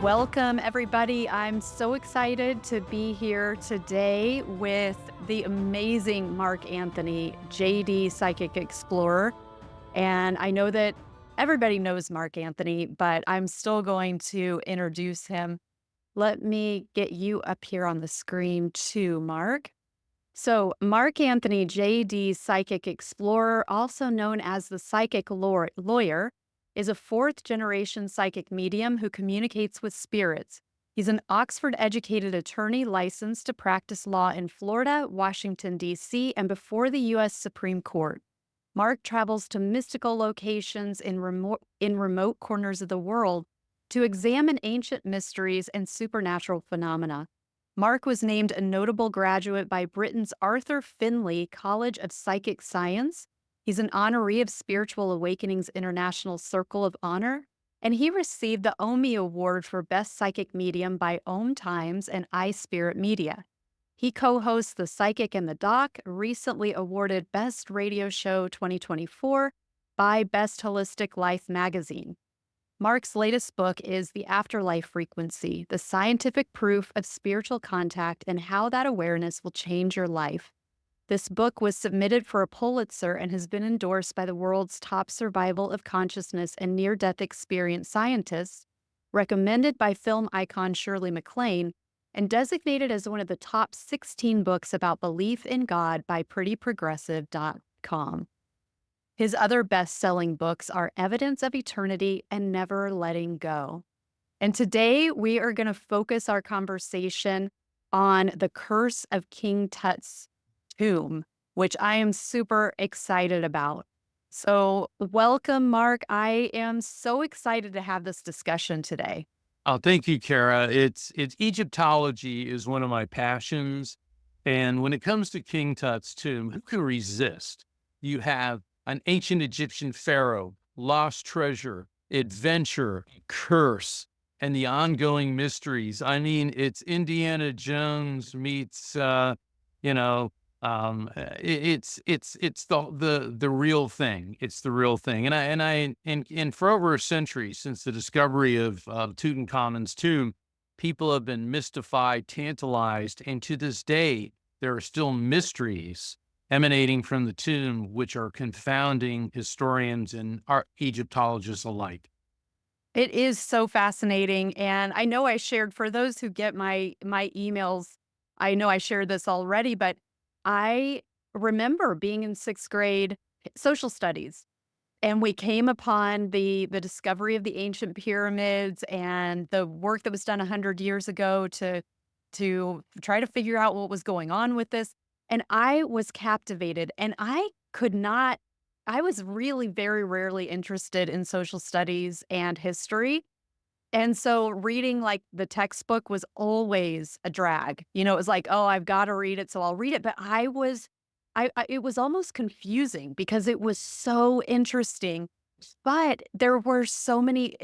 Welcome, everybody. I'm so excited to be here today with the amazing Mark Anthony, JD Psychic Explorer. And I know that everybody knows Mark Anthony, but I'm still going to introduce him. Let me get you up here on the screen too, Mark. So, Mark Anthony, JD Psychic Explorer, also known as the Psychic Lawyer, is a fourth generation psychic medium who communicates with spirits. He's an Oxford educated attorney licensed to practice law in Florida, Washington, D.C., and before the U.S. Supreme Court. Mark travels to mystical locations in remote corners of the world to examine ancient mysteries and supernatural phenomena. Mark was named a notable graduate by Britain's Arthur Findlay College of Psychic Science. He's an honoree of Spiritual Awakening's International Circle of Honor, and he received the OMI Award for Best Psychic Medium by Om Times and iSpirit Media. He co-hosts The Psychic and the Doc, recently awarded Best Radio Show 2024 by Best Holistic Life magazine. Mark's latest book is The Afterlife Frequency, the scientific proof of spiritual contact and how that awareness will change your life. This book was submitted for a Pulitzer and has been endorsed by the world's top survival of consciousness and near-death experience scientists, recommended by film icon Shirley MacLaine, and designated as one of the top 16 books about belief in God by prettyprogressive.com. His other best-selling books are Evidence of Eternity and Never Letting Go. And today we are going to focus our conversation on the curse of King Tut's tomb, which I am super excited about. So welcome, Mark. I am so excited to have this discussion today. Oh, thank you, Kara. It's Egyptology is one of my passions. And when it comes to King Tut's tomb, who can resist? You have an ancient Egyptian pharaoh, lost treasure, adventure, curse, and the ongoing mysteries. I mean, it's Indiana Jones meets, it's the real thing. It's the real thing. And for over a century, since the discovery of Tutankhamun's tomb, people have been mystified, tantalized, and to this day, there are still mysteries emanating from the tomb, which are confounding historians and Egyptologists alike. It is so fascinating. And I know I shared, for those who get my emails, I know I shared this already, but I remember being in sixth grade social studies, and we came upon the discovery of the ancient pyramids and the work that was done 100 years ago to try to figure out what was going on with this. And I was captivated, and I was really very rarely interested in social studies and history. And so reading like the textbook was always a drag. It was like, oh, I've got to read it, so I'll read it. But it was almost confusing because it was so interesting. But there were so many,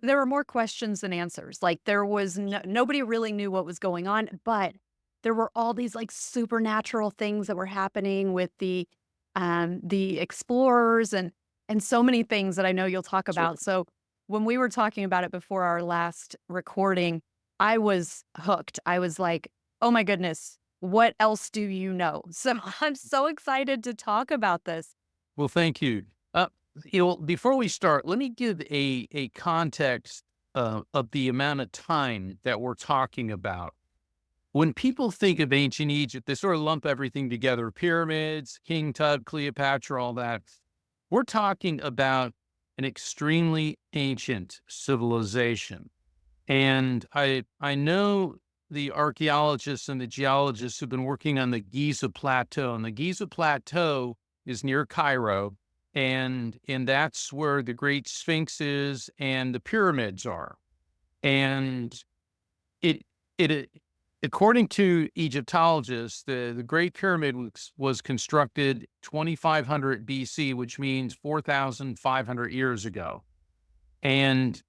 there were more questions than answers. Like there was nobody really knew what was going on, but there were all these like supernatural things that were happening with the explorers and so many things that I know you'll talk Sure. about. So when we were talking about it before our last recording, I was hooked. I was like, oh my goodness, what else do you know? So I'm so excited to talk about this. Well, thank you. Before we start, let me give a context of the amount of time that we're talking about. When people think of ancient Egypt, they sort of lump everything together: pyramids, King Tut, Cleopatra, all that. We're talking about an extremely ancient civilization. And I know the archaeologists and the geologists who've been working on the Giza Plateau. And the Giza Plateau is near Cairo. And that's where the Great Sphinx is and the pyramids are. And it according to Egyptologists, the Great Pyramid was constructed 2500 BC, which means 4,500 years ago. And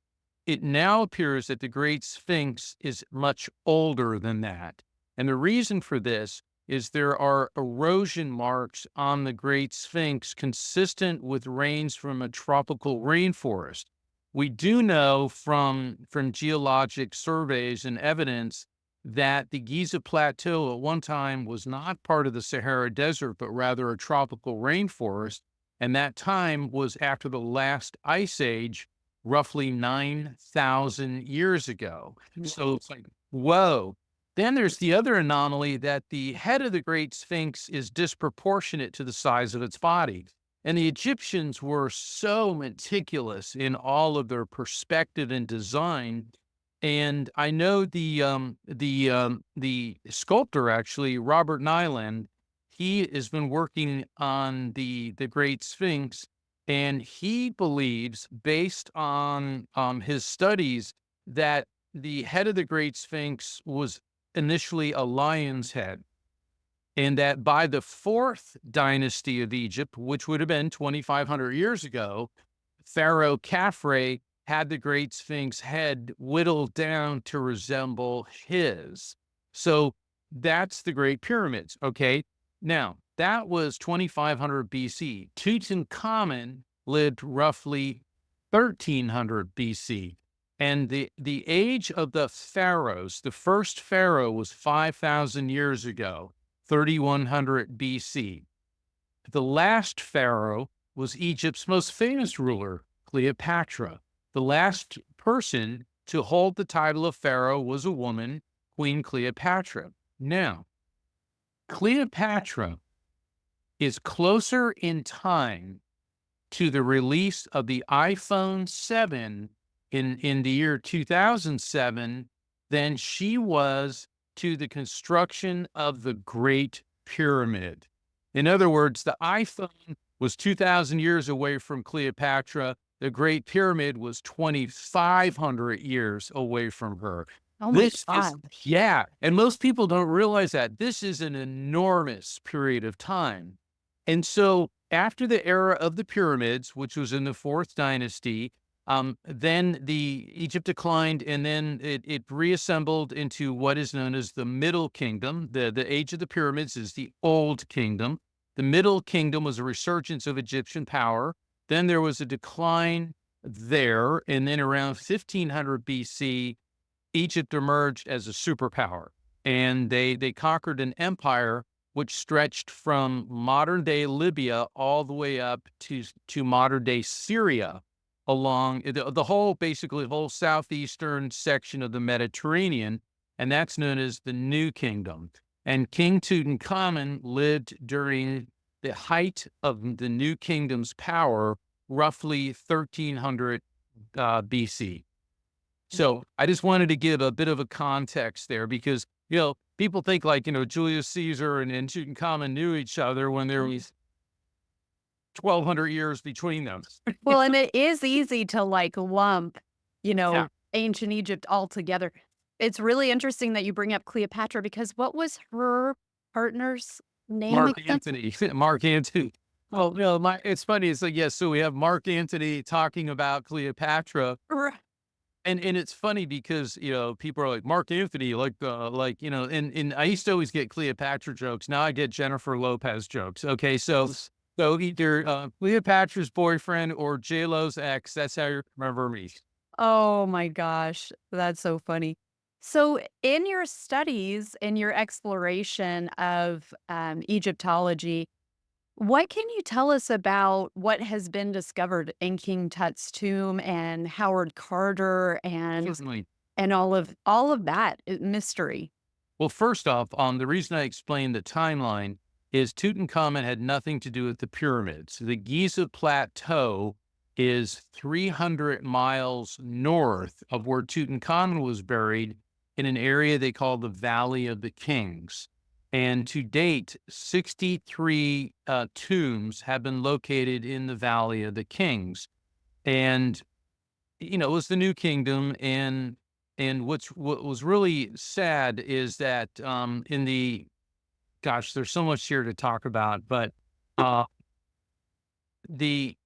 it now appears that the Great Sphinx is much older than that. And the reason for this is there are erosion marks on the Great Sphinx consistent with rains from a tropical rainforest. We do know from geologic surveys and evidence that the Giza Plateau at one time was not part of the Sahara Desert, but rather a tropical rainforest. And that time was after the last ice age, roughly 9,000 years ago. So it's like, whoa. Then there's the other anomaly that the head of the Great Sphinx is disproportionate to the size of its body. And the Egyptians were so meticulous in all of their perspective and design. And I know the sculptor, actually, Robert Nyland, he has been working on the Great Sphinx, and he believes, based on his studies, that the head of the Great Sphinx was initially a lion's head, and that by the fourth dynasty of Egypt, which would have been 2,500 years ago, Pharaoh Khafre had the Great Sphinx head whittled down to resemble his. So that's the Great Pyramids. Okay. Now, that was 2,500 BC. Tutankhamun lived roughly 1,300 BC. And the age of the pharaohs, the first pharaoh was 5,000 years ago, 3,100 BC. The last pharaoh was Egypt's most famous ruler, Cleopatra. The last person to hold the title of pharaoh was a woman, Queen Cleopatra. Now, Cleopatra is closer in time to the release of the iPhone 7 in the year 2007 than she was to the construction of the Great Pyramid. In other words, the iPhone was 2,000 years away from Cleopatra. The Great Pyramid was 2,500 years away from her. Oh my This is, God. yeah, and most people don't realize that. This is an enormous period of time. And so after the era of the pyramids, which was in the fourth dynasty, then the Egypt declined, and then it reassembled into what is known as the Middle Kingdom. The age of the pyramids is the Old Kingdom. The Middle Kingdom was a resurgence of Egyptian power. Then there was a decline there, and then around 1,500 BC, Egypt emerged as a superpower, and they conquered an empire which stretched from modern day Libya all the way up to modern day Syria, along the whole, basically the whole southeastern section of the Mediterranean, and that's known as the New Kingdom. And King Tutankhamun lived during the height of the New Kingdom's power, roughly 1,300 BC. So I just wanted to give a bit of a context there because, people think like, Julius Caesar and Tutankhamun knew each other when there was 1,200 years between them. Well, and it is easy to lump, Yeah. ancient Egypt all together. It's really interesting that you bring up Cleopatra because what was her partner's name Mark again? Antony, Mark Antony. Well, it's funny. It's like, yes, so we have Mark Antony talking about Cleopatra. R- And it's funny because, people are like, Mark Anthony, and I used to always get Cleopatra jokes. Now I get Jennifer Lopez jokes. Okay. So either Cleopatra's boyfriend or J-Lo's ex, that's how you remember me. Oh my gosh, that's so funny. So, in your studies, in your exploration of Egyptology, what can you tell us about what has been discovered in King Tut's tomb and Howard Carter Certainly. and all of that mystery? Well, first off, the reason I explained the timeline is Tutankhamun had nothing to do with the pyramids. The Giza Plateau is 300 miles north of where Tutankhamun was buried in an area they call the Valley of the Kings. And to date, 63 tombs have been located in the Valley of the Kings. And, it was the New Kingdom. And what was really sad is that there's so much here to talk about, but the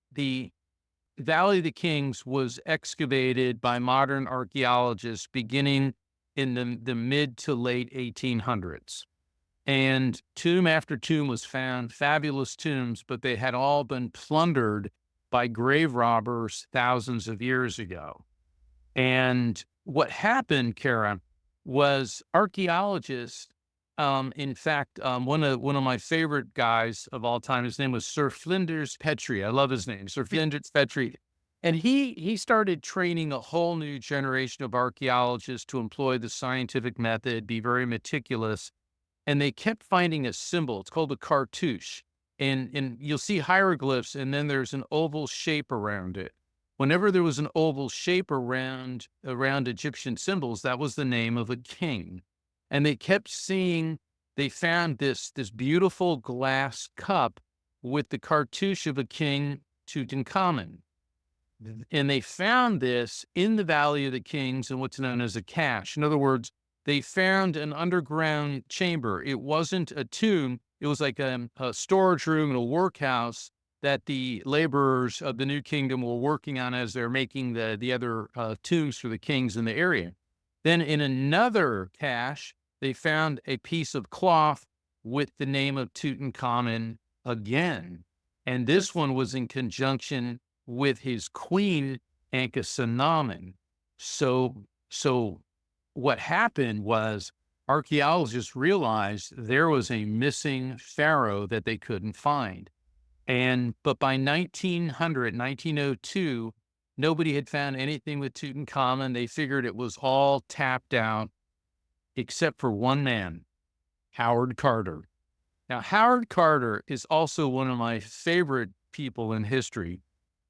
Valley of the Kings was excavated by modern archaeologists beginning in the mid to late 1800s. And tomb after tomb was found, fabulous tombs, but they had all been plundered by grave robbers thousands of years ago. And what happened, Kara, was archaeologists, in fact, one of my favorite guys of all time, his name was Sir Flinders Petrie. I love his name, Sir Flinders Petrie. And he started training a whole new generation of archaeologists to employ the scientific method, be very meticulous. And they kept finding a symbol. It's called a cartouche. And you'll see hieroglyphs, and then there's an oval shape around it. Whenever there was an oval shape around Egyptian symbols, that was the name of a king. And they kept seeing, they found this beautiful glass cup with the cartouche of a king, Tutankhamun. And they found this in the Valley of the Kings in what's known as a cache. In other words, they found an underground chamber. It wasn't a tomb. It was like a storage room and a workhouse that the laborers of the New Kingdom were working on as they're making the other tombs for the kings in the area. Then in another cache, they found a piece of cloth with the name of Tutankhamun again. And this one was in conjunction with his queen, Ankhesenamun. So what happened was archaeologists realized there was a missing pharaoh that they couldn't find. But by 1902, nobody had found anything with Tutankhamun. They figured it was all tapped out, except for one man, Howard Carter. Now, Howard Carter is also one of my favorite people in history.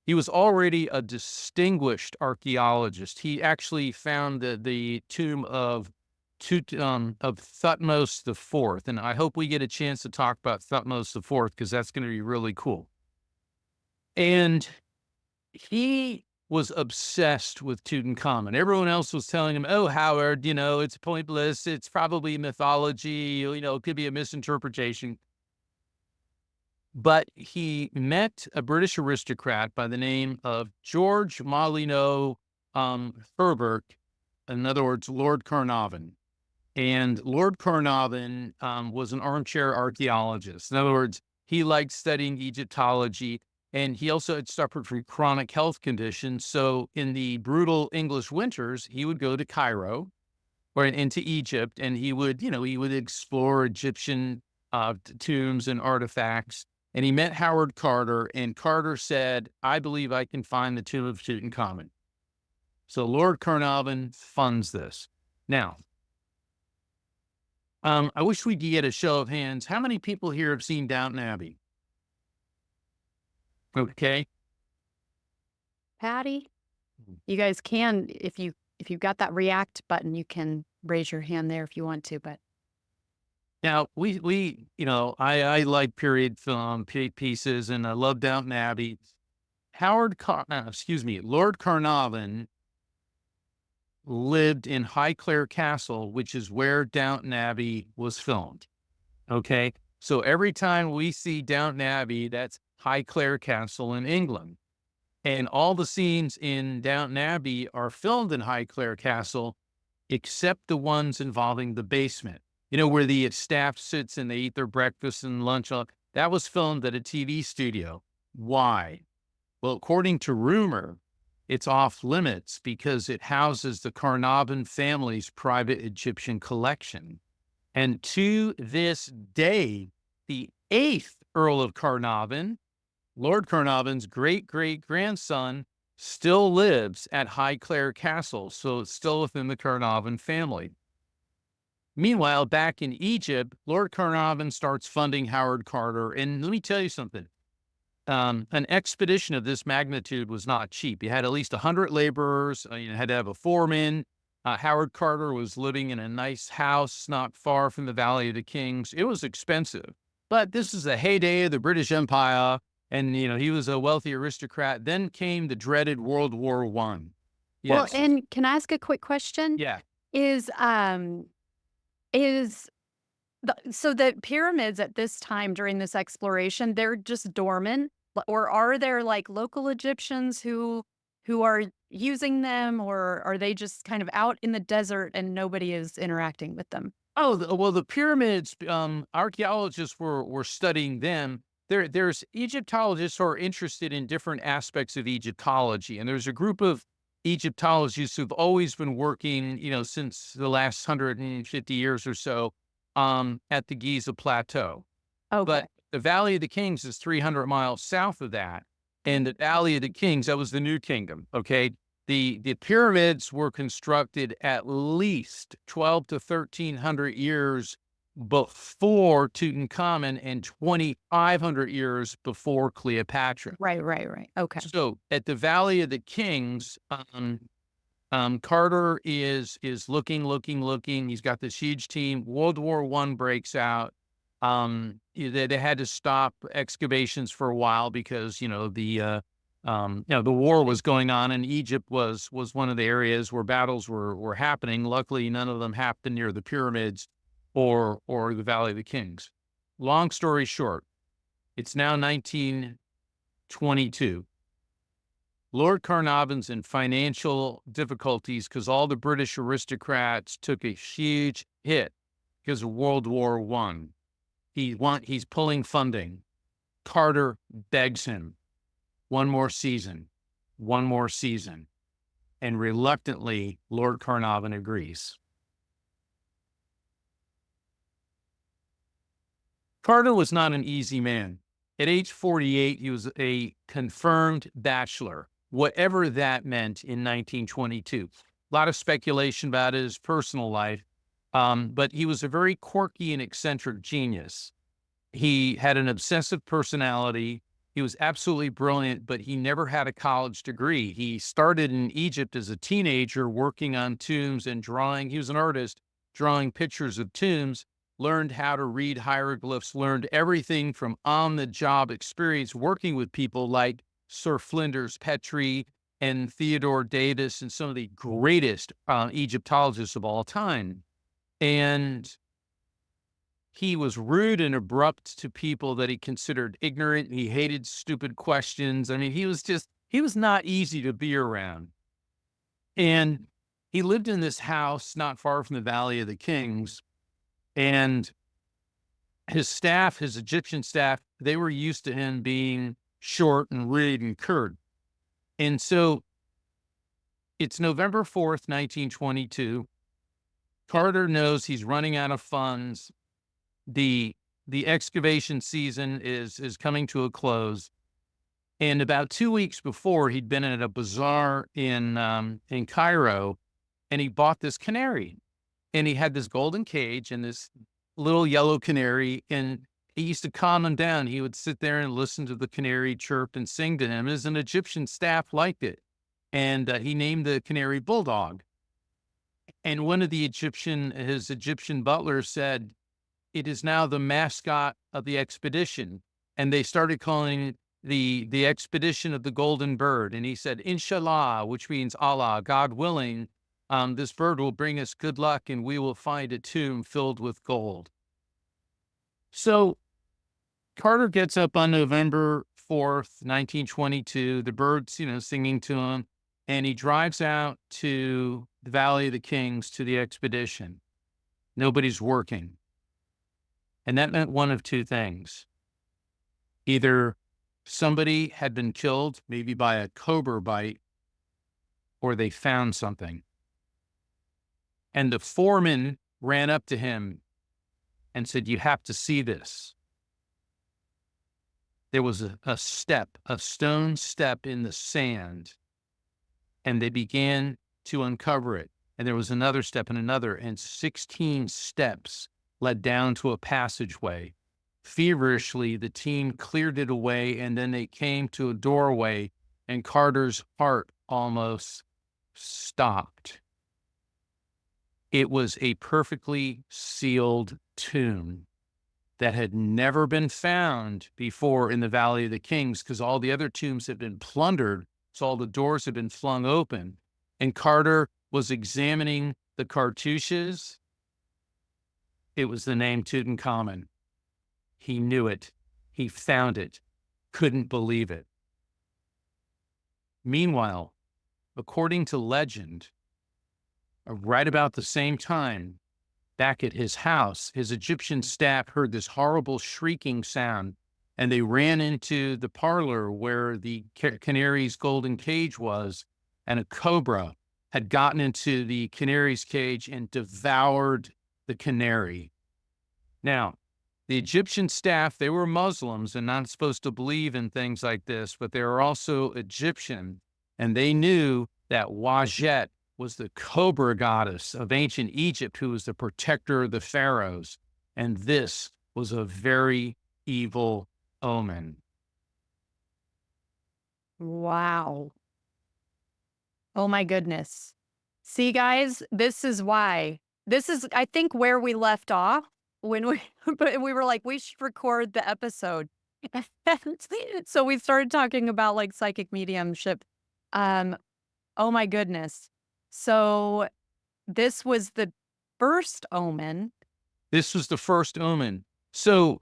He was already a distinguished archaeologist. He actually found the tomb of Thutmose IV, and I hope we get a chance to talk about Thutmose IV because that's going to be really cool. And he was obsessed with Tutankhamun. Everyone else was telling him, "Oh, Howard, it's pointless. It's probably mythology. It could be a misinterpretation." But he met a British aristocrat by the name of George Molyneux Herbert, in other words, Lord Carnarvon. And Lord Carnarvon was an armchair archaeologist. In other words, he liked studying Egyptology, and he also had suffered from chronic health conditions. So in the brutal English winters, he would go to Cairo or into Egypt, and he would explore Egyptian tombs and artifacts. And he met Howard Carter, and Carter said, "I believe I can find the tomb of Tutankhamun." So Lord Carnarvon funds this. Now, I wish we could get a show of hands. How many people here have seen Downton Abbey? Okay. Patty, you guys can, if you've got that react button, you can raise your hand there if you want to, but Now, I like period film pieces, and I love Downton Abbey. Lord Carnarvon lived in Highclere Castle, which is where Downton Abbey was filmed. Okay. So every time we see Downton Abbey, that's Highclere Castle in England. And all the scenes in Downton Abbey are filmed in Highclere Castle, except the ones involving the basement. Where the staff sits and they eat their breakfast and lunch. That was filmed at a TV studio. Why? Well, according to rumor, it's off limits because it houses the Carnarvon family's private Egyptian collection. And to this day, the 8th Earl of Carnarvon, Lord Carnarvon's great-great-grandson, still lives at Highclere Castle. So it's still within the Carnarvon family. Meanwhile, back in Egypt, Lord Carnarvon starts funding Howard Carter. And let me tell you something. An expedition of this magnitude was not cheap. You had at least 100 laborers. You had to have a foreman. Howard Carter was living in a nice house not far from the Valley of the Kings. It was expensive. But this is the heyday of the British Empire. And, he was a wealthy aristocrat. Then came the dreaded World War I. well, Yes. and can I ask a quick question? Yeah. So the pyramids at this time during this exploration, they're just dormant, or are there like local Egyptians who are using them, or are they just kind of out in the desert and nobody is interacting with them? Oh, well, the pyramids, archaeologists were studying them. there's Egyptologists who are interested in different aspects of Egyptology, and there's a group of Egyptologists who've always been working, since the last 150 years or so, at the Giza Plateau. Okay. But the Valley of the Kings is 300 miles south of that, and the Valley of the Kings, that was the New Kingdom. Okay, the pyramids were constructed at least 12 to 1300 years before Tutankhamun and 2,500 years before Cleopatra. Right, right, right. Okay. So at the Valley of the Kings, Carter is looking. He's got this huge team. World War I breaks out. They had to stop excavations for a while because the war was going on, and Egypt was one of the areas where battles were happening. Luckily, none of them happened near the pyramids or the Valley of the Kings. Long story short, it's now 1922. Lord Carnarvon's in financial difficulties because all the British aristocrats took a huge hit because of World War I. He's pulling funding. Carter begs him, one more season. And reluctantly, Lord Carnarvon agrees. Carter was not an easy man. At age 48, he was a confirmed bachelor, whatever that meant in 1922. A lot of speculation about his personal life, but he was a very quirky and eccentric genius. He had an obsessive personality. He was absolutely brilliant, but he never had a college degree. He started in Egypt as a teenager working on tombs and drawing. He was an artist, drawing pictures of tombs, learned how to read hieroglyphs, learned everything from on-the-job experience working with people like Sir Flinders Petrie and Theodore Davis and some of the greatest Egyptologists of all time. And he was rude and abrupt to people that he considered ignorant. He hated stupid questions. I mean, he was not easy to be around. And he lived in this house not far from the Valley of the Kings. And his staff, his Egyptian staff, they were used to him being short and rude and curt. And so it's November 4th, 1922. Carter knows he's running out of funds. The excavation season is coming to a close. And about 2 weeks before, he'd been at a bazaar in Cairo, and he bought this canary. And he had this golden cage and this little yellow canary, and he used to calm him down. He would sit there and listen to the canary chirp and sing to him. As an Egyptian staff liked it. And he named the canary Bulldog. And one of his Egyptian butlers said, "It is now the mascot of the expedition." And they started calling it the expedition of the golden bird. And he said, "Inshallah," which means Allah, God willing, this bird will bring us good luck and we will find a tomb filled with gold. So Carter gets up on November 4th, 1922, the bird's, singing to him, and he drives out to the Valley of the Kings to the expedition. Nobody's working. And that meant one of two things. Either somebody had been killed, maybe by a cobra bite, or they found something. And the foreman ran up to him and said, "You have to see this." There was a stone step in the sand, and they began to uncover it. And there was another step and another, and 16 steps led down to a passageway. Feverishly, the team cleared it away, and then they came to a doorway, and Carter's heart almost stopped. It was a perfectly sealed tomb that had never been found before in the Valley of the Kings because all the other tombs had been plundered, so all the doors had been flung open. And Carter was examining the cartouches. It was the name Tutankhamun. He knew it. He found it. Couldn't believe it. Meanwhile, according to legend, right about the same time, back at his house, his Egyptian staff heard this horrible shrieking sound and they ran into the parlor where the canary's golden cage was, and a cobra had gotten into the canary's cage and devoured the canary. Now, the Egyptian staff, they were Muslims and not supposed to believe in things like this, but they were also Egyptian, and they knew that Wajet was the cobra goddess of ancient Egypt, who was the protector of the pharaohs. And this was a very evil omen. Wow. Oh my goodness. See, guys, this is why. This is, I think, where we left off when we, but we were like, we should record the episode. So we started talking about like psychic mediumship. Um, oh my goodness. So this was the first omen. This was the first omen. So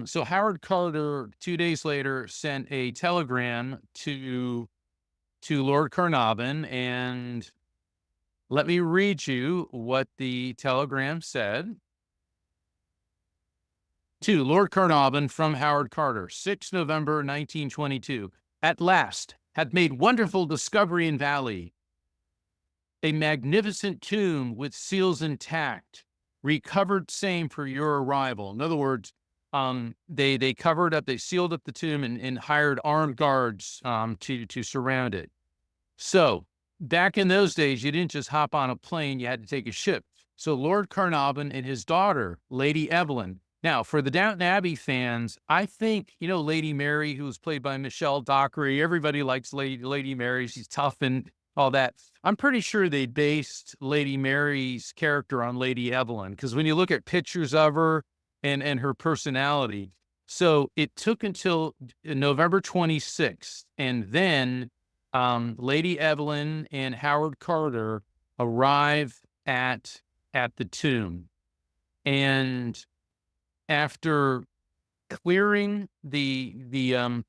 so Howard Carter, 2 days later, sent a telegram to Lord Carnarvon, and let me read you what the telegram said. To Lord Carnarvon from Howard Carter, 6 November 1922. At last, had made wonderful discovery in Valley. A magnificent tomb with seals intact. Recovered same for your arrival. In other words, they covered up, they sealed up the tomb and hired armed guards to surround it. So back in those days, you didn't just hop on a plane, you had to take a ship. So Lord Carnarvon and his daughter, Lady Evelyn. Now, for the Downton Abbey fans, I think, Lady Mary, who was played by Michelle Dockery, everybody likes Lady Mary. She's tough and all that. I'm pretty sure they based Lady Mary's character on Lady Evelyn, because when you look at pictures of her and her personality, so it took until November 26th, and then Lady Evelyn and Howard Carter arrive at the tomb, and after clearing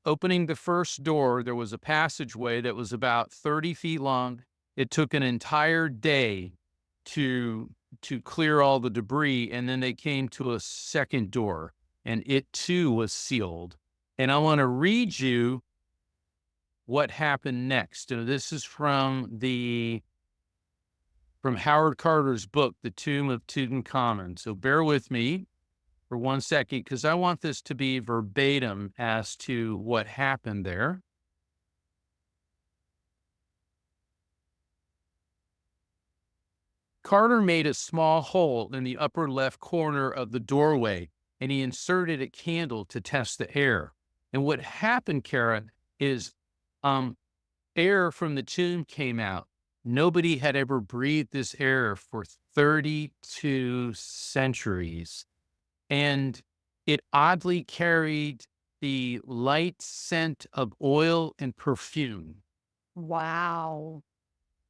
opening the first door, there was a passageway that was about 30 feet long. It took an entire day to clear all the debris, and then they came to a second door, and it too was sealed. And I want to read you what happened next. And this is from Howard Carter's book, The Tomb of Tutankhamun. So bear with me for 1 second, because I want this to be verbatim as to what happened there. Carter made a small hole in the upper left corner of the doorway, and he inserted a candle to test the air. And what happened, Kara, is air from the tomb came out. Nobody had ever breathed this air for 32 centuries. And it oddly carried the light scent of oil and perfume. Wow.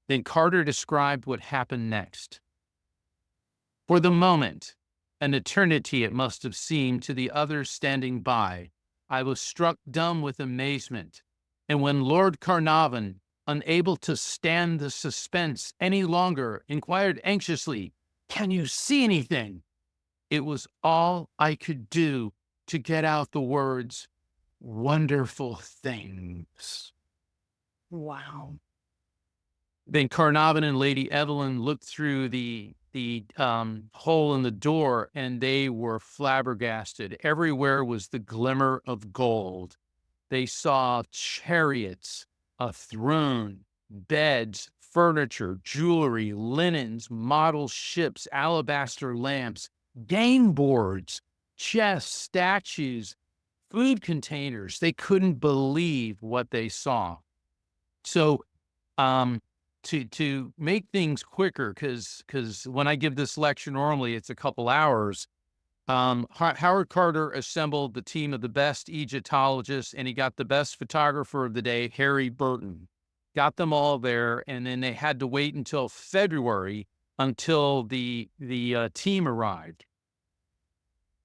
Then Carter described what happened next. For the moment, an eternity it must have seemed to the others standing by, I was struck dumb with amazement. And when Lord Carnarvon, unable to stand the suspense any longer, inquired anxiously, "Can you see anything?" It was all I could do to get out the words, "Wonderful things." Wow. Then Carnarvon and Lady Evelyn looked through the hole in the door, and they were flabbergasted. Everywhere was the glimmer of gold. They saw chariots, a throne, beds, furniture, jewelry, linens, model ships, alabaster lamps, game boards, chests, statues, food containers. They couldn't believe what they saw. So, to make things quicker, because when I give this lecture, normally it's a couple hours. Howard Carter assembled the team of the best Egyptologists, and he got the best photographer of the day, Harry Burton. Got them all there, and then they had to wait until February until the team arrived.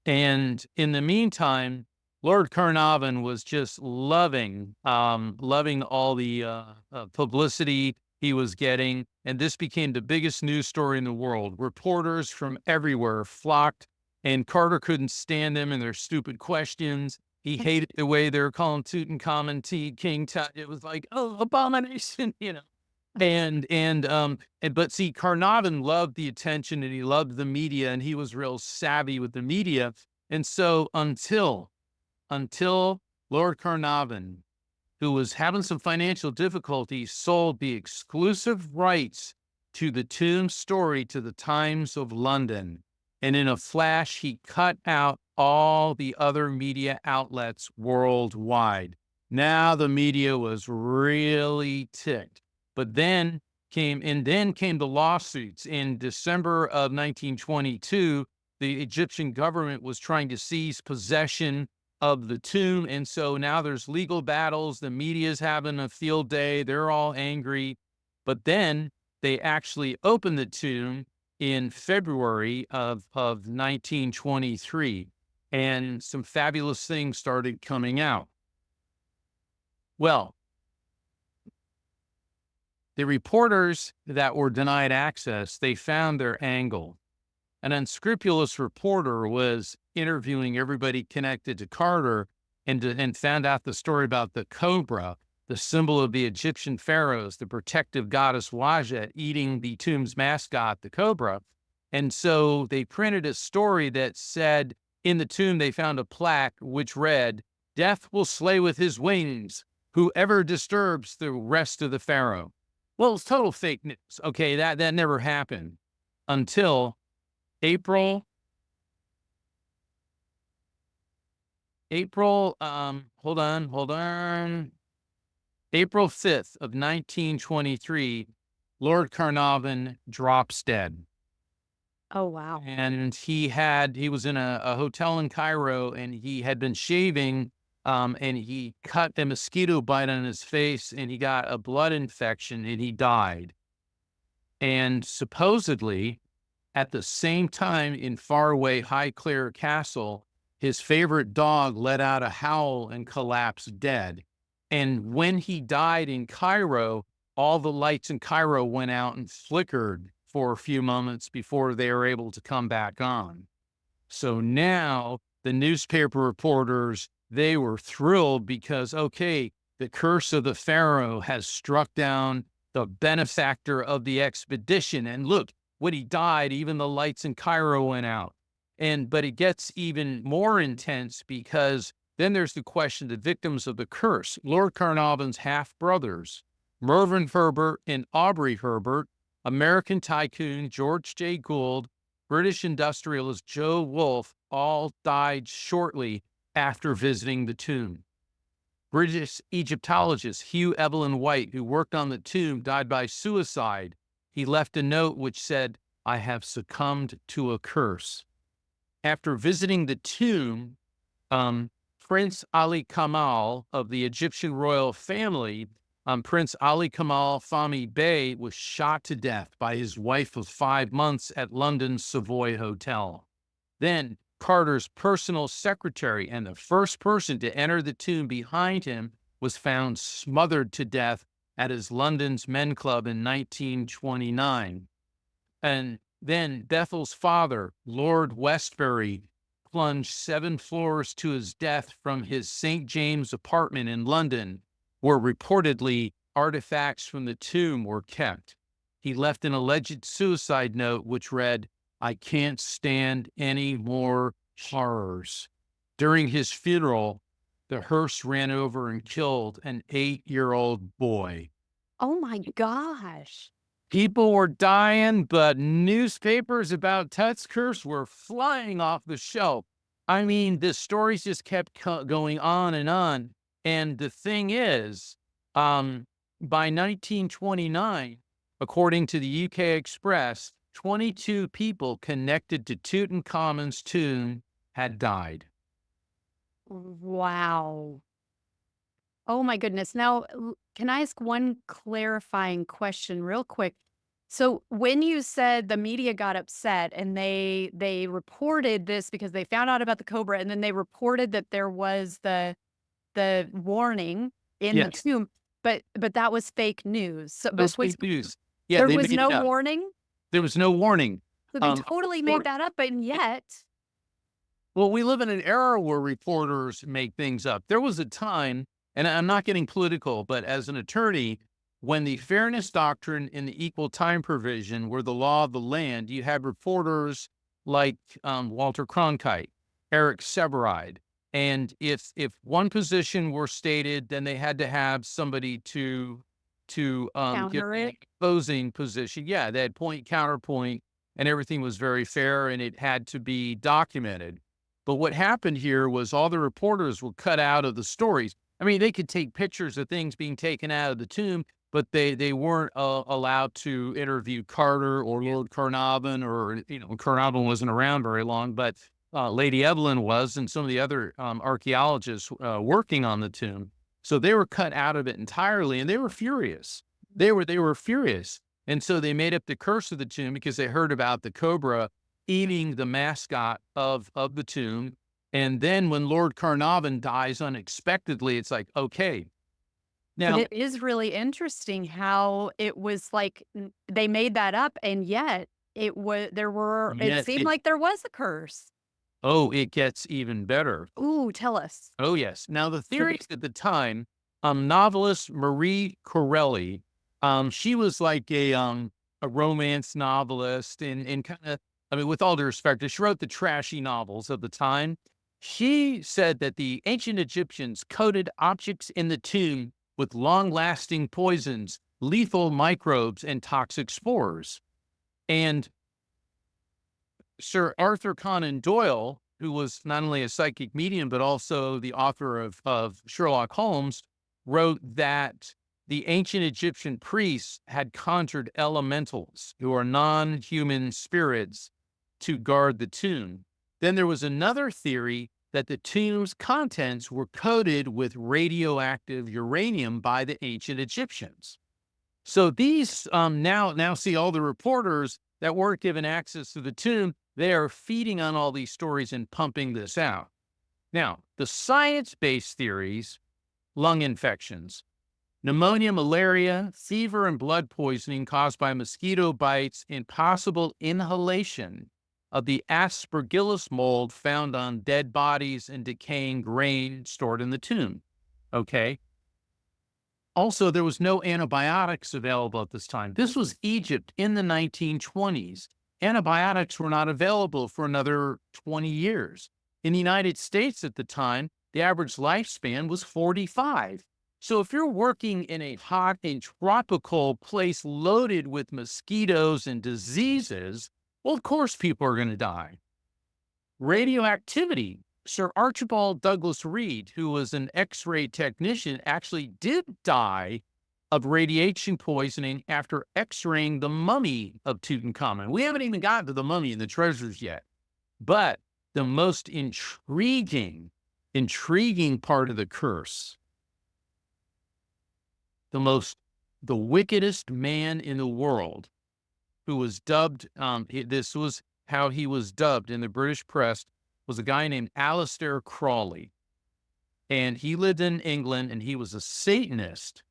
And in the meantime, Lord Carnarvon was just loving all the publicity he was getting, and this became the biggest news story in the world. Reporters from everywhere flocked And Carter couldn't stand them and their stupid questions. He hated the way they were calling Tutankhamun King Tut. It was like, oh, abomination, you know. But see, Carnarvon loved the attention and he loved the media and he was real savvy with the media. And so until Lord Carnarvon, who was having some financial difficulties, sold the exclusive rights to the tomb story to the Times of London. And in a flash, he cut out all the other media outlets worldwide. Now the media was really ticked. But then came the lawsuits. In December of 1922, the Egyptian government was trying to seize possession of the tomb. And so now there's legal battles. The media's having a field day. They're all angry. But then they actually opened the tomb in February of 1923. And some fabulous things started coming out. Well, the reporters that were denied access, they found their angle. An unscrupulous reporter was interviewing everybody connected to Carter and found out the story about the cobra, the symbol of the Egyptian pharaohs, the protective goddess Wajet eating the tomb's mascot, the cobra. And so they printed a story that said in the tomb they found a plaque which read, "Death will slay with his wings whoever disturbs the rest of the pharaoh." Well, it's total fake news. Okay, that never happened until April, hold on. April 5th of 1923, Lord Carnarvon drops dead. Oh, wow. And he was in a hotel in Cairo and he had been shaving, and he cut a mosquito bite on his face and he got a blood infection and he died. And supposedly, at the same time in faraway Highclere Castle, his favorite dog let out a howl and collapsed dead. And when he died in Cairo, all the lights in Cairo went out and flickered for a few moments before they were able to come back on. So now the newspaper reporters, they were thrilled because, okay, the curse of the pharaoh has struck down the benefactor of the expedition. And look, when he died, even the lights in Cairo went out. But it gets even more intense because then there's the question, the victims of the curse. Lord Carnarvon's half-brothers, Mervyn Herbert and Aubrey Herbert, American tycoon George J. Gould, British industrialist Joe Wolfe, all died shortly after visiting the tomb. British Egyptologist Hugh Evelyn White, who worked on the tomb, died by suicide. He left a note which said, "I have succumbed to a curse." After visiting the tomb, Prince Ali Kamal of the Egyptian royal family, Prince Ali Kamal Fahmy Bey, was shot to death by his wife of 5 months at London's Savoy Hotel. Then Carter's personal secretary and the first person to enter the tomb behind him was found smothered to death at his London's Men Club in 1929. And then Bethel's father, Lord Westbury, plunged 7 floors to his death from his St. James apartment in London, where reportedly artifacts from the tomb were kept. He left an alleged suicide note which read, "I can't stand any more horrors." During his funeral, the hearse ran over and killed an 8-year-old boy. Oh my gosh. People were dying, but newspapers about Tut's curse were flying off the shelf. I mean, the stories just kept going on and on. And the thing is, by 1929, according to the UK Express, 22 people connected to Tutankhamun's tomb had died. Wow. Oh my goodness. Now, can I ask one clarifying question real quick? So when you said the media got upset and they reported this because they found out about the cobra and then they reported that there was the warning in the Yes, tomb, but that was fake news. So those but what's fake news. Yeah, there they was made it no up. warning? There was no warning. So they Of totally made course, that up, and yet Well, we live in an era where reporters make things up. There was a time, and I'm not getting political, but as an attorney, when the fairness doctrine and the equal time provision were the law of the land, you had reporters like Walter Cronkite, Eric Seberide, and if one position were stated, then they had to have somebody to give Counter the it. opposing position. Yeah, they had point counterpoint, and everything was very fair, and it had to be documented. But what happened here was all the reporters were cut out of the stories. I mean, they could take pictures of things being taken out of the tomb, but they weren't allowed to interview Carter or Lord Carnarvon, or Carnarvon wasn't around very long, but Lady Evelyn was, and some of the other archaeologists working on the tomb. So they were cut out of it entirely, and they were furious. They were furious, and so they made up the curse of the tomb because they heard about the cobra eating the mascot of the tomb. And then when Lord Carnarvon dies unexpectedly, it's like, okay, But now, it is really interesting how it was like they made that up, and yet it yet seemed it, like there was a curse. oh, it gets even better. Ooh, tell us. Oh, yes. Now, the theories at the time, novelist Marie Corelli, she was like a romance novelist, and kind of, I mean, with all due respect, she wrote the trashy novels of the time. She said that the ancient Egyptians coated objects in the tomb with long-lasting poisons, lethal microbes, and toxic spores. And Sir Arthur Conan Doyle, who was not only a psychic medium, but also the author of Sherlock Holmes, wrote that the ancient Egyptian priests had conjured elementals, who are non-human spirits, to guard the tomb. Then there was another theory that the tomb's contents were coated with radioactive uranium by the ancient Egyptians. So these now see all the reporters that weren't given access to the tomb. They are feeding on all these stories and pumping this out. Now, the science-based theories: lung infections, pneumonia, malaria, fever, and blood poisoning caused by mosquito bites, and possible inhalation of the Aspergillus mold found on dead bodies and decaying grain stored in the tomb. Okay. Also, there was no antibiotics available at this time. This was Egypt in the 1920s. Antibiotics were not available for another 20 years. In the United States at the time, the average lifespan was 45. So if you're working in a hot and tropical place loaded with mosquitoes and diseases, well, of course people are going to die. Radioactivity. Sir Archibald Douglas Reed, who was an X-ray technician, actually did die of radiation poisoning after X-raying the mummy of Tutankhamun. We haven't even gotten to the mummy and the treasures yet. But the most intriguing part of the curse, the wickedest man in the world, who was dubbed, this was how he was dubbed in the British press, was a guy named Alistair Crawley. And he lived in England, and he was a Satanist,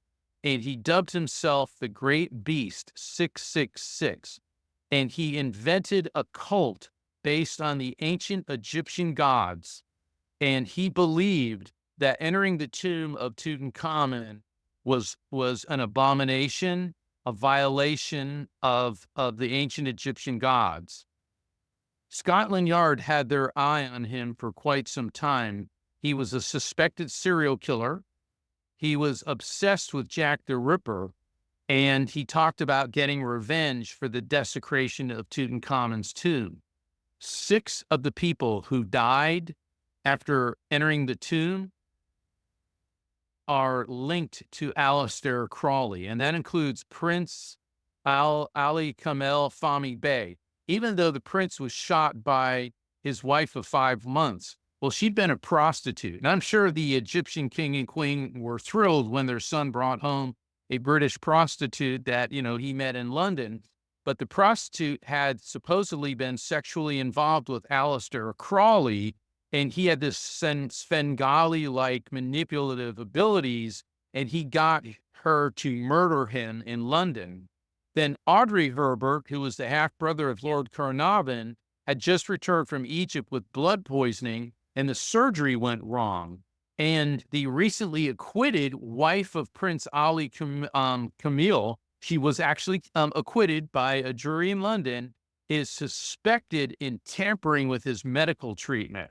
and he dubbed himself the Great Beast 666. And he invented a cult based on the ancient Egyptian gods. And he believed that entering the tomb of Tutankhamun was an abomination, a violation of the ancient Egyptian gods. Scotland Yard had their eye on him for quite some time. He was a suspected serial killer. He was obsessed with Jack the Ripper, and he talked about getting revenge for the desecration of Tutankhamen's tomb. 6 of the people who died after entering the tomb are linked to Alistair Crawley, and that includes Prince Ali Kamel Fahmy Bey. Even though the prince was shot by his wife of 5 months, well, she'd been a prostitute. And I'm sure the Egyptian king and queen were thrilled when their son brought home a British prostitute that, he met in London. But the prostitute had supposedly been sexually involved with Alistair Crawley, and he had this Svengali-like manipulative abilities, and he got her to murder him in London. Then Audrey Herbert, who was the half-brother of Lord Carnarvon, had just returned from Egypt with blood poisoning, and the surgery went wrong. And the recently acquitted wife of Prince Ali Camille, she was actually acquitted by a jury in London, is suspected in tampering with his medical treatment.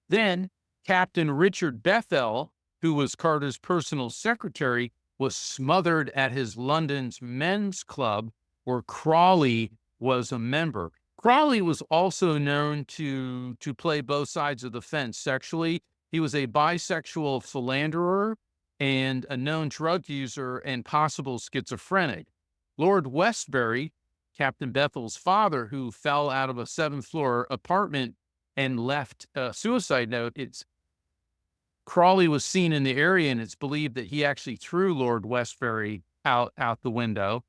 Then Captain Richard Bethel, who was Carter's personal secretary, was smothered at his London's men's club, where Crawley was a member. Crawley was also known to play both sides of the fence sexually. He was a bisexual philanderer and a known drug user and possible schizophrenic. Lord Westbury, Captain Bethel's father, who fell out of a 7th-floor apartment and left a suicide note, Crawley was seen in the area, and it's believed that he actually threw Lord Westbury out the window.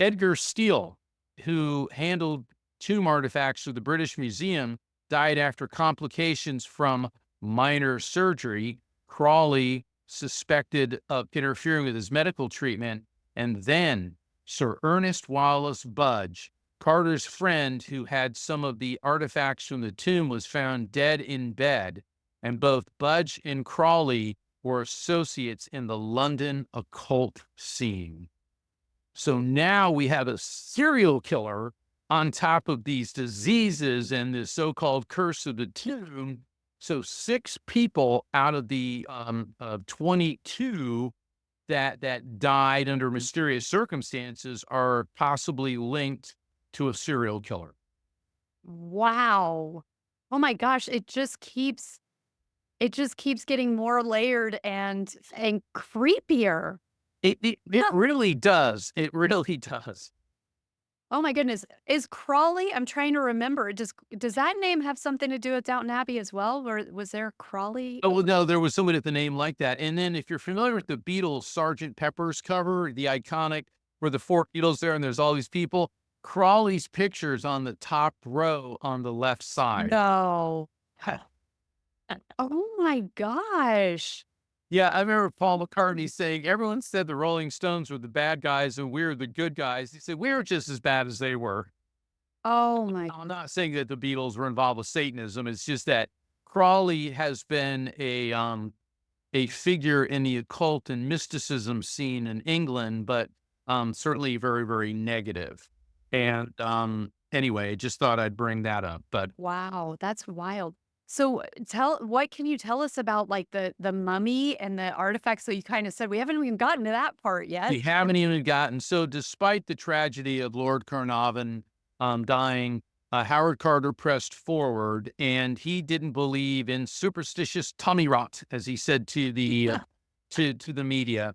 Edgar Steele, who handled tomb artifacts for the British Museum, died after complications from minor surgery. Crawley suspected of interfering with his medical treatment. And then Sir Ernest Wallace Budge, Carter's friend who had some of the artifacts from the tomb, was found dead in bed. And both Budge and Crawley were associates in the London occult scene. So now we have a serial killer on top of these diseases and the so-called curse of the tomb. So 6 people out of the 22 that died under mysterious circumstances are possibly linked to a serial killer. Wow. Oh my gosh, it just keeps getting more layered and creepier. It really does. It really does. Oh my goodness. Is Crawley, I'm trying to remember, does that name have something to do with Downton Abbey as well? Or was there Crawley? Oh, well, no, there was somebody with a name like that. And then if you're familiar with the Beatles Sergeant Pepper's cover, the iconic, where the 4 Beatles there and there's all these people, Crawley's picture's on the top row on the left side. No. Oh my gosh. Yeah, I remember Paul McCartney saying, everyone said the Rolling Stones were the bad guys and we're the good guys. He said, we're just as bad as they were. Oh my. I'm not saying that the Beatles were involved with Satanism. It's just that Crawley has been a figure in the occult and mysticism scene in England, but certainly very, very negative. And anyway, I just thought I'd bring that up. But Wow, that's wild. So what can you tell us about like the mummy and the artifacts? So you kind of said we haven't even gotten to that part yet. we haven't even gotten. So despite the tragedy of Lord Carnarvon dying, Howard Carter pressed forward, and he didn't believe in superstitious tummy rot, as he said to the to the media.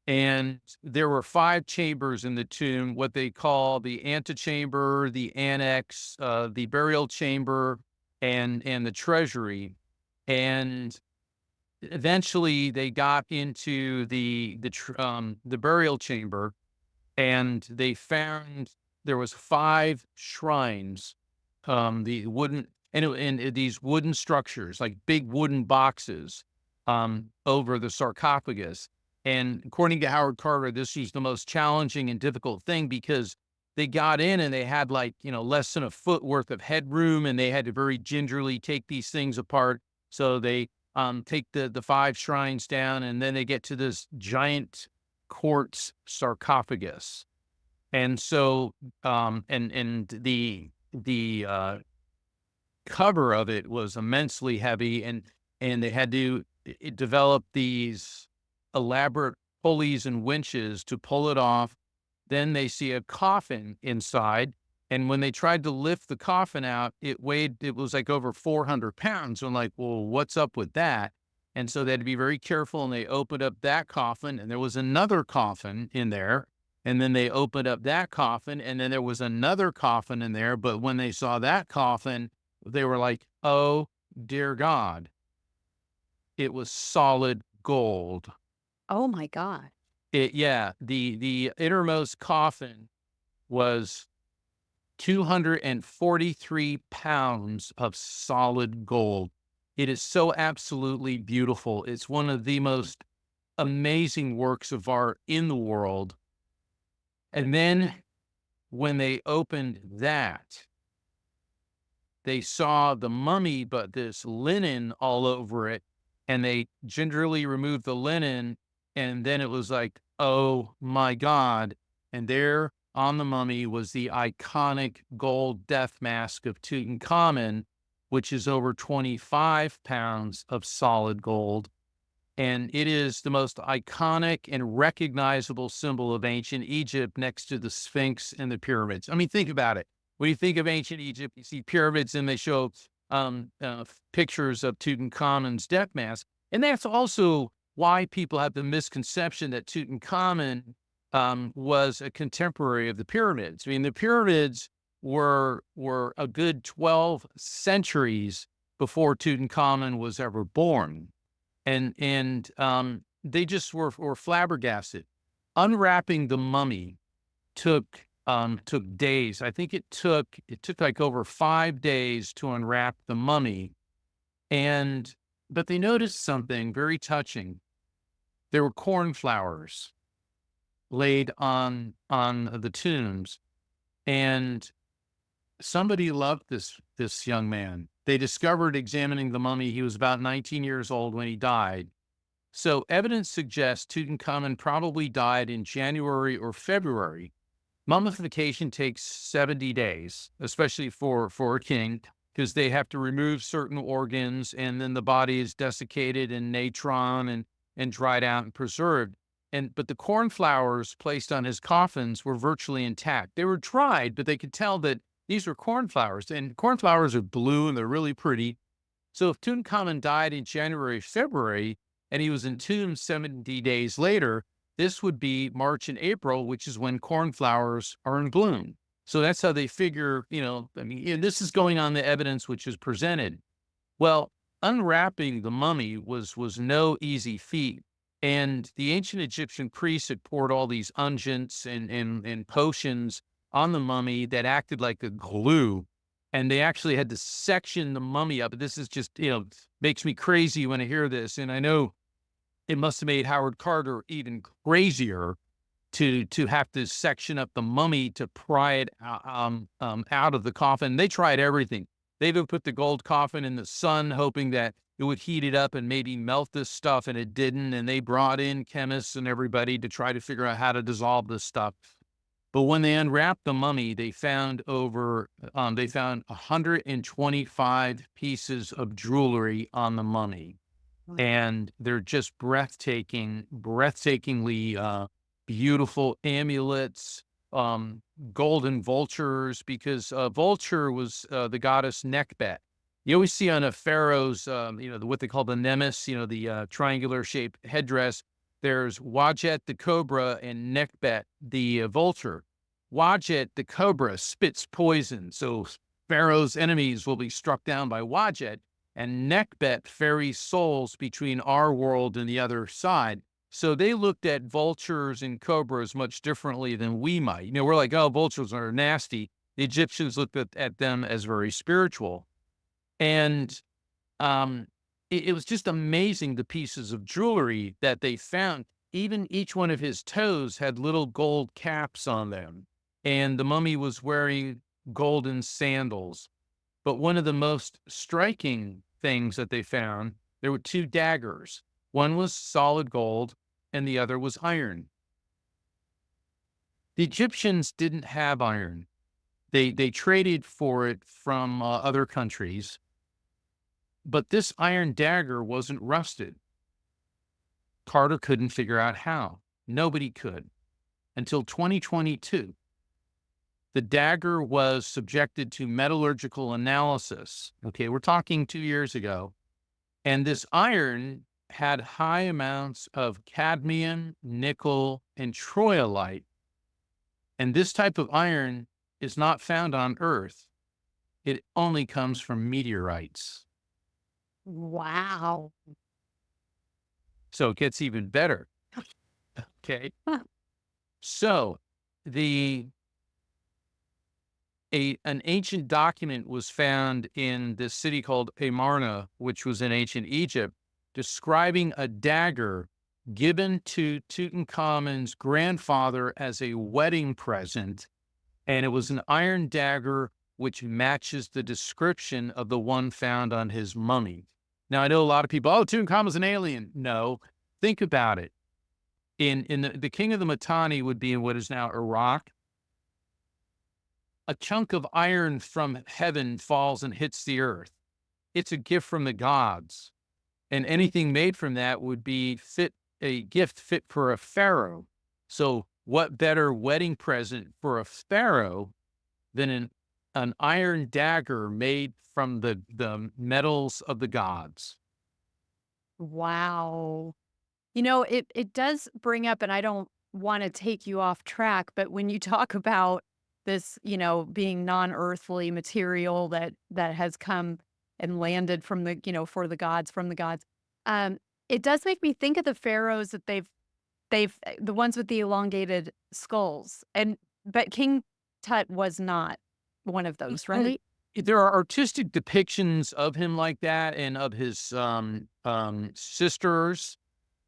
And there were 5 chambers in the tomb, what they call the antechamber, the annex, the burial chamber, and the treasury. And eventually they got into the burial chamber, and they found there was 5 shrines, the wooden and these wooden structures, like big wooden boxes, over the sarcophagus. And according to Howard Carter, this was the most challenging and difficult thing because they got in and they had less than a foot worth of headroom, and they had to very gingerly take these things apart. So they take the 5 shrines down, and then they get to this giant quartz sarcophagus. And so and the cover of it was immensely heavy, and they had to develop these elaborate pulleys and winches to pull it off. Then they see a coffin inside, and when they tried to lift the coffin out, it was like over 400 pounds. I'm like, well, what's up with that? And so they had to be very careful, and they opened up that coffin, and there was another coffin in there. And then they opened up that coffin, and then there was another coffin in there. But when they saw that coffin, they were like, oh, dear God. It was solid gold. Oh my God. The innermost coffin was 243 pounds of solid gold. It is so absolutely beautiful. It's one of the most amazing works of art in the world. And then when they opened that, they saw the mummy, but this linen all over it, and they gingerly removed the linen, and then it was like, oh my God. And there on the mummy was the iconic gold death mask of Tutankhamun, which is over 25 pounds of solid gold. And it is the most iconic and recognizable symbol of ancient Egypt next to the Sphinx and the pyramids. I mean, think about it. When you think of ancient Egypt, you see pyramids and they show pictures of Tutankhamun's death mask. And that's also why people have the misconception that Tutankhamun was a contemporary of the pyramids. I mean, the pyramids were a good 12 centuries before Tutankhamun was ever born. And they just were flabbergasted. Unwrapping the mummy took days. I think it took like over 5 days to unwrap the mummy. But they noticed something very touching. There were cornflowers laid on the tombs, and somebody loved this young man. They discovered, examining the mummy, he was about 19 years old when he died. So evidence suggests Tutankhamun probably died in January or February. Mummification takes 70 days, especially for a king, because they have to remove certain organs, and then the body is desiccated in natron and dried out and preserved. But the cornflowers placed on his coffins were virtually intact. They were dried, but they could tell that these were cornflowers, and cornflowers are blue and they're really pretty. So if Tutankhamun died in January, February, and he was entombed 70 days later, this would be March and April, which is when cornflowers are in bloom. So that's how they figure, this is going on the evidence which is presented. Well, unwrapping the mummy was no easy feat. And the ancient Egyptian priests had poured all these unguents and potions on the mummy that acted like a glue. And they actually had to section the mummy up. This is just, makes me crazy when I hear this. And I know it must have made Howard Carter even crazier to have to section up the mummy to pry it out of the coffin. They tried everything. They even put the gold coffin in the sun, hoping that it would heat it up and maybe melt this stuff, and it didn't. And they brought in chemists and everybody to try to figure out how to dissolve this stuff. But when they unwrapped the mummy, they found 125 pieces of jewelry on the mummy. And they're just breathtakingly beautiful amulets, golden vultures, because vulture was the goddess Nekhbet. You always see on a pharaoh's, what they call the nemes, the triangular shaped headdress. There's Wadjet the cobra and Nekhbet the vulture. Wadjet the cobra spits poison, so Pharaoh's enemies will be struck down by Wadjet, and Nekhbet ferries souls between our world and the other side. So they looked at vultures and cobras much differently than we might. We're like, oh, vultures are nasty. The Egyptians looked at them as very spiritual. And it was just amazing, the pieces of jewelry that they found. Even each one of his toes had little gold caps on them. And the mummy was wearing golden sandals. But one of the most striking things that they found, there were 2 daggers. One was solid gold and the other was iron. The Egyptians didn't have iron. They traded for it from other countries. But this iron dagger wasn't rusted. Carter couldn't figure out how. Nobody could. Until 2022. The dagger was subjected to metallurgical analysis. Okay, we're talking 2 years ago. And this iron had high amounts of cadmium, nickel, and troilite. And this type of iron is not found on Earth. It only comes from meteorites. Wow. So it gets even better. Okay. So an ancient document was found in this city called Amarna, which was in ancient Egypt, describing a dagger given to Tutankhamun's grandfather as a wedding present. And it was an iron dagger which matches the description of the one found on his mummy. Now, I know a lot of people, oh, Tutankhamun's an alien. No, think about it. In the king of the Mitanni would be in what is now Iraq. A chunk of iron from heaven falls and hits the earth. It's a gift from the gods. And anything made from that would be a gift fit for a pharaoh. So what better wedding present for a pharaoh than an iron dagger made from the metals of the gods? Wow. It does bring up, and I don't want to take you off track, but when you talk about this, being non-earthly material that has come and landed from for the gods, from the gods, um, it does make me think of the pharaohs that the ones with the elongated skulls, but King Tut was not one of those, And right? there are artistic depictions of him like that and of his sisters.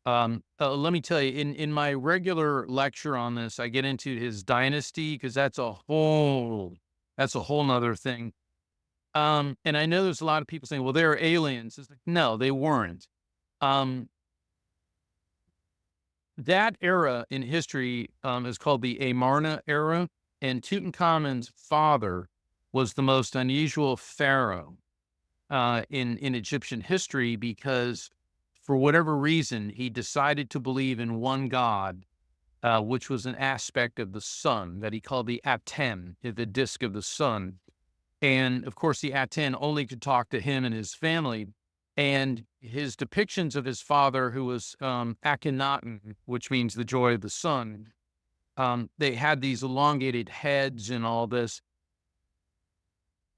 Let me tell you, in my regular lecture on this, I get into his dynasty because that's a whole nother thing. And I know there's a lot of people saying, well, they're aliens. It's like, no, they weren't. Um, that era in history is called the Amarna era, and Tutankhamun's father was the most unusual pharaoh in Egyptian history because, for whatever reason, he decided to believe in one god, which was an aspect of the sun that he called the Aten, the disk of the sun. And of course, the Aten only could talk to him and his family. And his depictions of his father, who was Akhenaten, which means the joy of the sun, they had these elongated heads and all this.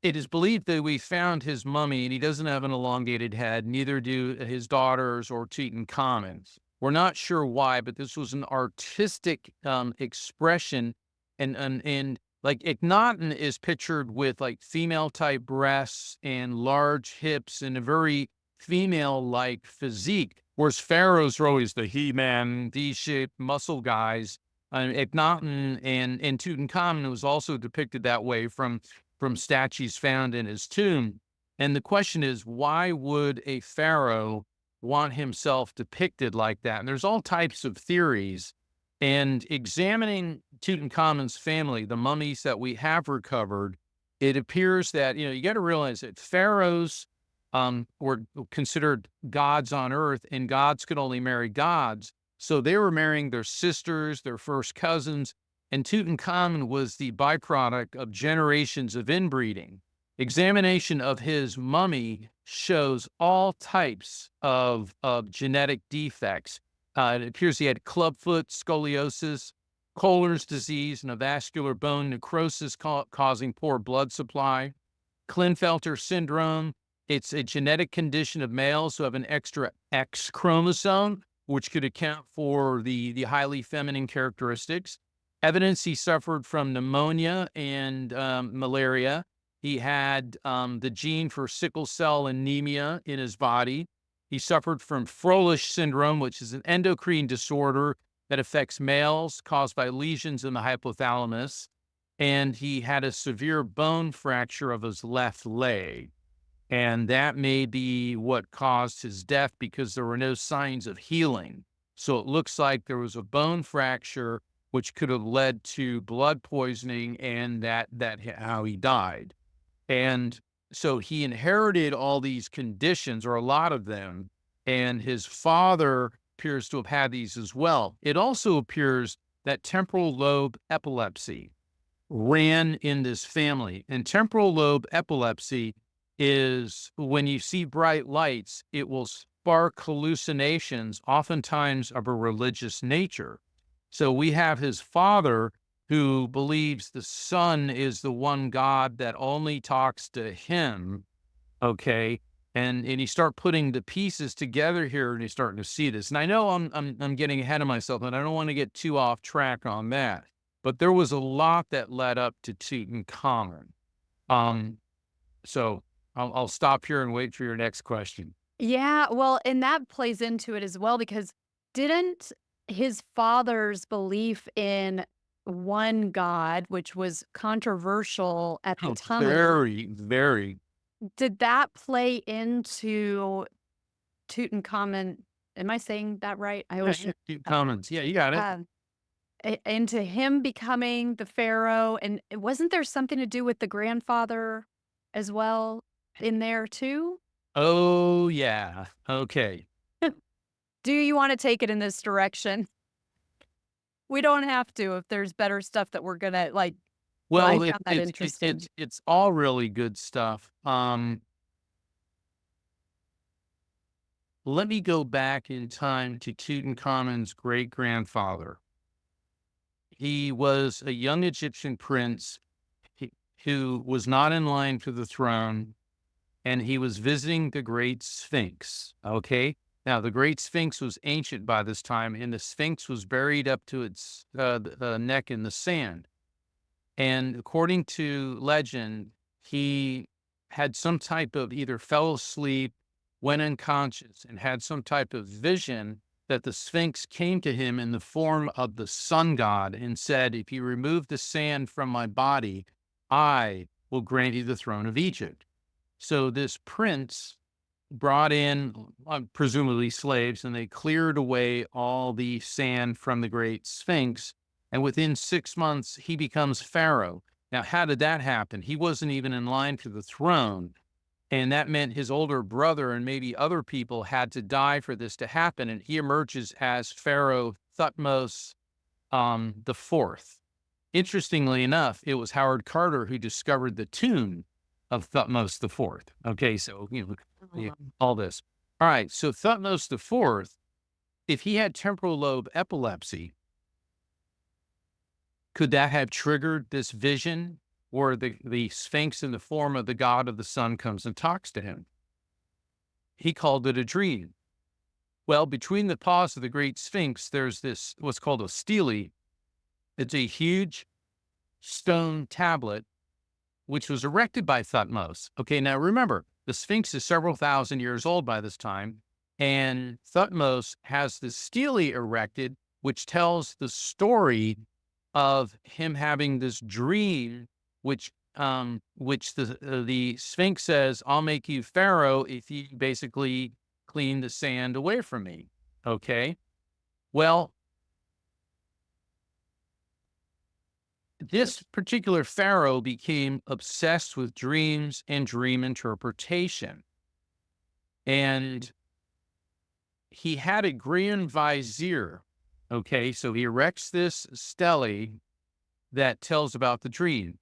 It is believed that we found his mummy and he doesn't have an elongated head, neither do his daughters or Tutankhamun's. We're not sure why, but this was an artistic expression. And like Akhenaten is pictured with like female type breasts and large hips and a very female like physique, whereas pharaohs are always the He-Man, D-shaped muscle guys. Akhenaten and Tutankhamun was also depicted that way from statues found in his tomb. And the question is, why would a pharaoh want himself depicted like that? And there's all types of theories. And examining Tutankhamun's family, the mummies that we have recovered, it appears that, you got to realize that pharaohs were considered gods on earth, and gods could only marry gods. So they were marrying their sisters, their first cousins, and Tutankhamun was the byproduct of generations of inbreeding. Examination of his mummy shows all types of genetic defects. It appears he had clubfoot, scoliosis, Kohler's disease, and a vascular bone necrosis causing poor blood supply. Klinefelter syndrome, it's a genetic condition of males who have an extra X chromosome, which could account for the highly feminine characteristics. Evidence he suffered from pneumonia and malaria. He had the gene for sickle cell anemia in his body. He suffered from Froelich syndrome, which is an endocrine disorder that affects males caused by lesions in the hypothalamus. And he had a severe bone fracture of his left leg. And that may be what caused his death because there were no signs of healing. So it looks like there was a bone fracture which could have led to blood poisoning, and that how he died. And so he inherited all these conditions, or a lot of them, and his father appears to have had these as well. It also appears that temporal lobe epilepsy ran in this family. And temporal lobe epilepsy is when you see bright lights, it will spark hallucinations, oftentimes of a religious nature. So we have his father who believes the sun is the one God that only talks to him. Okay. And you start putting the pieces together here and you're starting to see this. And I know I'm getting ahead of myself and I don't want to get too off track on that, but there was a lot that led up to Tutankhamun. So I'll stop here and wait for your next question. Yeah, well, and that plays into it as well because didn't his father's belief in one god, which was controversial at the Oh, time. very, very. Did that play into Tutankhamun? Am I saying that right? I Yeah, always yeah, should. comments. Yeah, you got it. Um, into him becoming the pharaoh, and wasn't there something to do with the grandfather as well in there too? Oh, yeah. Okay. Do you want to take it in this direction? We don't have to if there's better stuff that we're gonna like. But I Well, found that interesting. it's all really good stuff. Let me go back in time to Tutankhamun's great grandfather. He was a young Egyptian prince he- who was not in line for the throne, and he was visiting the Great Sphinx. Okay. Now, the Great Sphinx was ancient by this time, and the Sphinx was buried up to its neck in the sand. And according to legend, he had some type of either fell asleep, went unconscious, and had some type of vision that the Sphinx came to him in the form of the sun god and said, "If you remove the sand from my body, I will grant you the throne of Egypt." So this prince brought in presumably slaves, and they cleared away all the sand from the great Sphinx. And within 6 months, he becomes Pharaoh. Now, how did that happen? He wasn't even in line for the throne. And that meant his older brother and maybe other people had to die for this to happen. And he emerges as Pharaoh Thutmose the fourth. Interestingly enough, it was Howard Carter who discovered the tomb of Thutmose the fourth. Okay, so yeah, all this. All right, so Thutmose the fourth, if he had temporal lobe epilepsy, could that have triggered this vision where the Sphinx in the form of the god of the sun comes and talks to him? He called it a dream. Well, between the paws of the great Sphinx, there's this what's called a stele. It's a huge stone tablet which was erected by Thutmose. Okay, now remember, the Sphinx is several thousand years old by this time, and Thutmose has the stele erected, which tells the story of him having this dream, which the Sphinx says, "I'll make you Pharaoh if you basically clean the sand away from me." Okay, well, this particular Pharaoh became obsessed with dreams and dream interpretation. And he had a grand vizier. Okay, so he erects this stele that tells about the dream.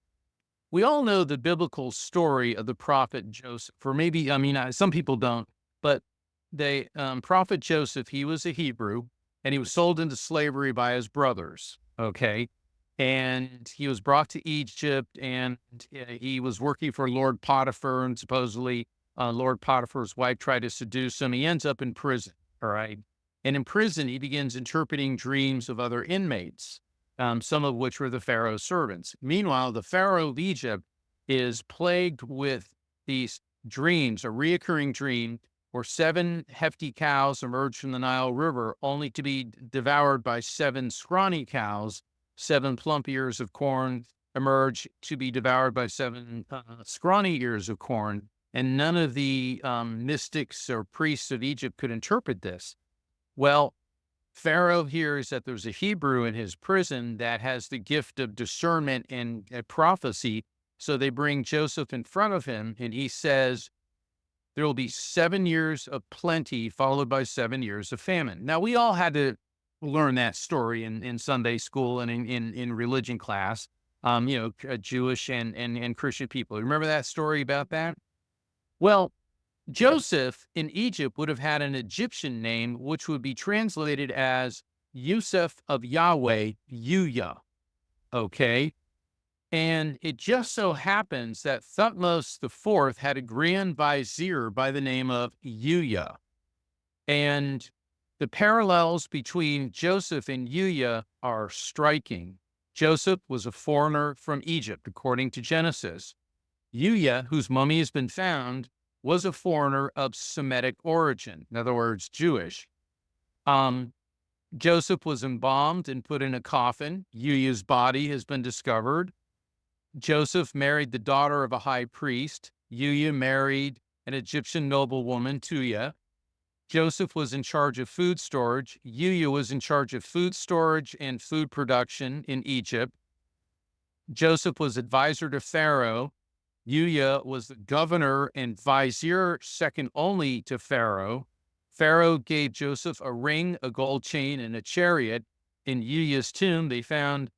We all know the biblical story of the prophet Joseph, or maybe, some people don't, but the prophet Joseph, he was a Hebrew and he was sold into slavery by his brothers. Okay. And he was brought to Egypt, and he was working for Lord Potiphar, and supposedly Lord Potiphar's wife tried to seduce him. He ends up in prison. All right. And in prison, he begins interpreting dreams of other inmates, some of which were the Pharaoh's servants. Meanwhile, the Pharaoh of Egypt is plagued with these dreams, a reoccurring dream where 7 hefty cows emerge from the Nile River only to be devoured by 7 scrawny cows. 7 plump ears of corn emerge to be devoured by 7 scrawny ears of corn. And none of the mystics or priests of Egypt could interpret this. Well, Pharaoh hears that there's a Hebrew in his prison that has the gift of discernment and prophecy. So they bring Joseph in front of him, and he says, there will be 7 years of plenty, followed by 7 years of famine. Now, we all had to learn that story in Sunday school and in religion class, Jewish and Christian people. Remember that story about that? Well, Joseph in Egypt would have had an Egyptian name, which would be translated as Yusuf of Yahweh, Yuya. Okay. And it just so happens that Thutmose IV had a grand vizier by the name of Yuya. And the parallels between Joseph and Yuya are striking. Joseph was a foreigner from Egypt, according to Genesis. Yuya, whose mummy has been found, was a foreigner of Semitic origin, in other words, Jewish. Um, Joseph was embalmed and put in a coffin. Yuya's body has been discovered. Joseph married the daughter of a high priest. Yuya married an Egyptian noblewoman, Tuya. Joseph was in charge of food storage. Yuya was in charge of food storage and food production in Egypt. Joseph was advisor to Pharaoh. Yuya was the governor and vizier, second only to Pharaoh. Pharaoh gave Joseph a ring, a gold chain, and a chariot. In Yuya's tomb, they found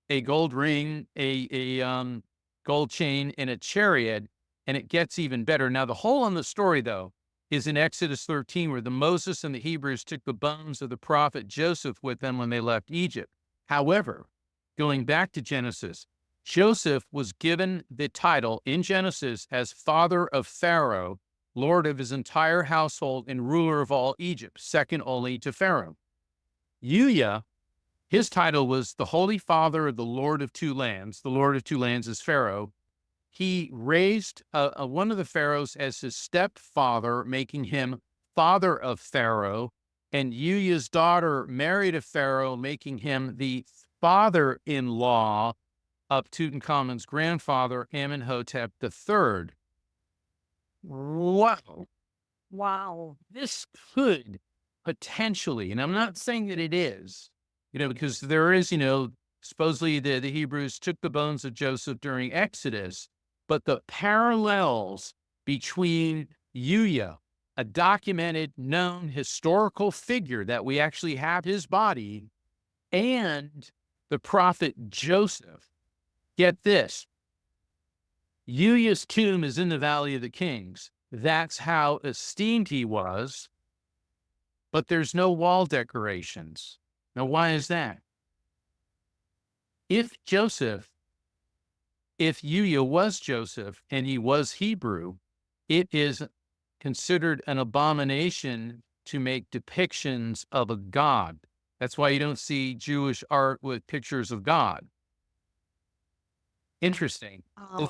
a gold ring, a gold chain, and a chariot, and it gets even better. Now, the hole in the story, though, is in Exodus 13, where the Moses and the Hebrews took the bones of the prophet Joseph with them when they left Egypt. However, going back to Genesis, Joseph was given the title in Genesis as father of Pharaoh, lord of his entire household and ruler of all Egypt, second only to Pharaoh. Yuya, his title was the Holy Father of the Lord of Two Lands. The Lord of Two Lands is Pharaoh. He raised one of the pharaohs as his stepfather, making him father of Pharaoh. And Yuya's daughter married a pharaoh, making him the father-in-law of Tutankhamun's grandfather, Amenhotep III. Wow. Wow. This could potentially, and I'm not saying that it is, because there is, supposedly the Hebrews took the bones of Joseph during Exodus, but the parallels between Yuya, a documented, known historical figure that we actually have his body, and the prophet Joseph. Get this. Yuya's tomb is in the Valley of the Kings. That's how esteemed he was, but there's no wall decorations. Now, why is that? If Yuya was Joseph and he was Hebrew, it is considered an abomination to make depictions of a god. That's why you don't see Jewish art with pictures of God. Interesting. Oh,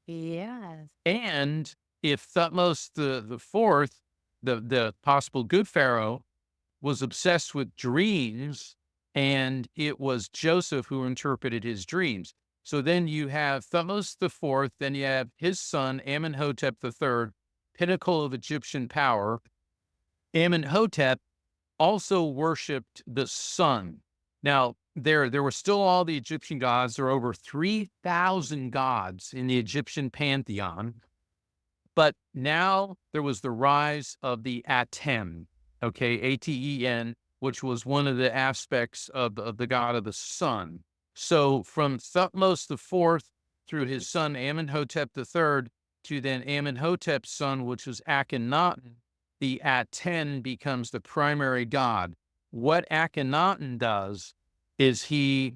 yes. And if Thutmose the fourth, the possible good pharaoh, was obsessed with dreams, and it was Joseph who interpreted his dreams. So then you have Thutmose the fourth, then you have his son Amenhotep the third, pinnacle of Egyptian power. Amenhotep also worshipped the sun. Now, there were still all the Egyptian gods. There are over 3,000 gods in the Egyptian pantheon. But now there was the rise of the Aten, okay, Aten, which was one of the aspects of the god of the sun. So from Thutmose IV through his son Amenhotep III to then Amenhotep's son, which was Akhenaten, the Aten becomes the primary god. What Akhenaten does is he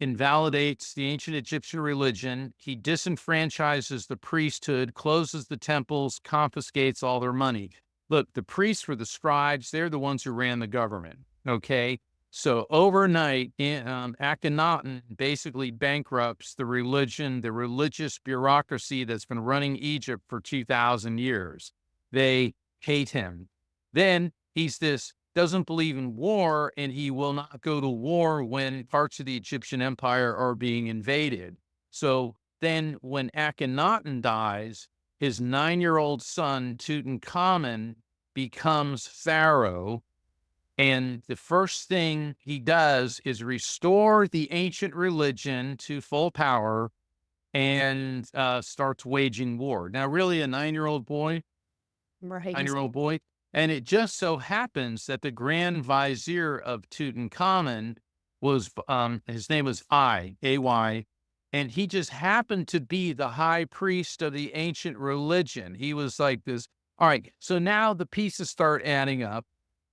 invalidates the ancient Egyptian religion. He disenfranchises the priesthood, closes the temples, confiscates all their money. Look, the priests were the scribes. They're the ones who ran the government, okay? So overnight, Akhenaten basically bankrupts the religion, the religious bureaucracy that's been running Egypt for 2,000 years. They hate him. Then he's doesn't believe in war, and he will not go to war when parts of the Egyptian empire are being invaded. So then when Akhenaten dies, his 9-year-old son, Tutankhamun, becomes Pharaoh. And the first thing he does is restore the ancient religion to full power and starts waging war. Now, really, a 9-year-old boy, Right. 9-year-old boy. And it just so happens that the Grand Vizier of Tutankhamun was, his name was A-Y, and he just happened to be the high priest of the ancient religion. He was like this. All right, so now the pieces start adding up,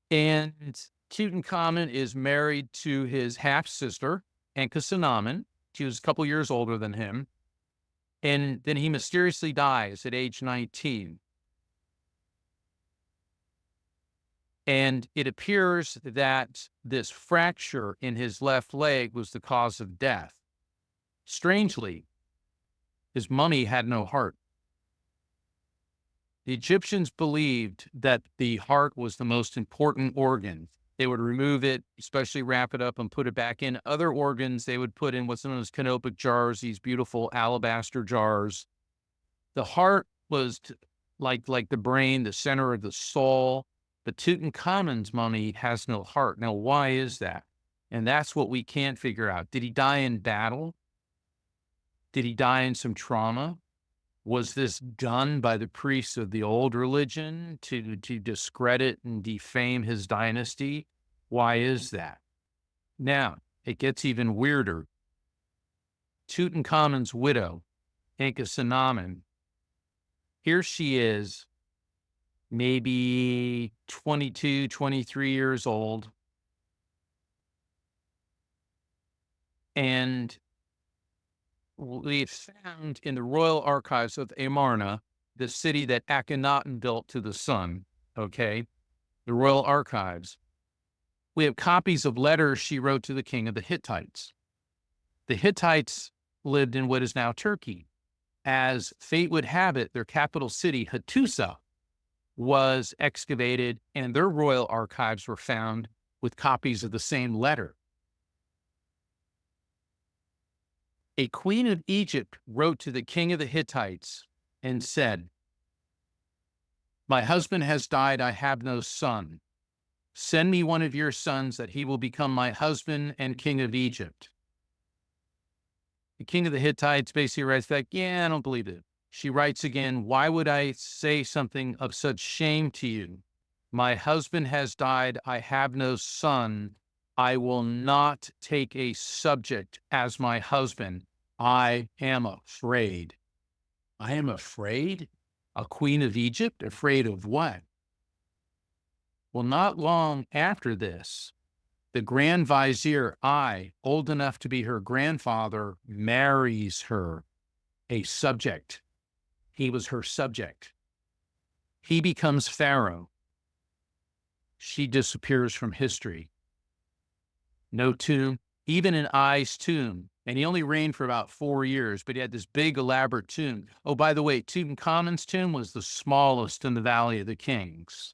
and Tutankhamun is married to his half-sister, Ankhesenamun. She was a couple years older than him. And then he mysteriously dies at age 19. And it appears that this fracture in his left leg was the cause of death. Strangely, his mummy had no heart. The Egyptians believed that the heart was the most important organ. They would remove it, especially wrap it up and put it back in. Other organs, they would put in what's known as canopic jars, these beautiful alabaster jars. The heart was like the brain, the center of the soul. But Tutankhamun's mummy has no heart. Now, why is that? And that's what we can't figure out. Did he die in battle? Did he die in some trauma? Was this done by the priests of the old religion to discredit and defame his dynasty? Why is that? Now, it gets even weirder. Tutankhamun's widow, Ankhesenamun, here she is, maybe 22, 23 years old. And we found in the royal archives of Amarna, the city that Akhenaten built to the sun, okay? The royal archives. We have copies of letters she wrote to the king of the Hittites. The Hittites lived in what is now Turkey. As fate would have it, their capital city, Hattusa, was excavated and their royal archives were found with copies of the same letter. A queen of Egypt wrote to the king of the Hittites and said, "My husband has died, I have no son. Send me one of your sons that he will become my husband and king of Egypt." The king of the Hittites basically writes back, "Yeah, I don't believe it." She writes again, "Why would I say something of such shame to you? My husband has died, I have no son. I will not take a subject as my husband. I am afraid." I am afraid? A queen of Egypt? Afraid of what? Well, not long after this, the Grand Vizier, old enough to be her grandfather, marries her, a subject. He was her subject. He becomes Pharaoh. She disappears from history. No tomb, even in Ai's tomb. And he only reigned for about 4 years, but he had this big, elaborate tomb. Oh, by the way, Tutankhamun's tomb was the smallest in the Valley of the Kings.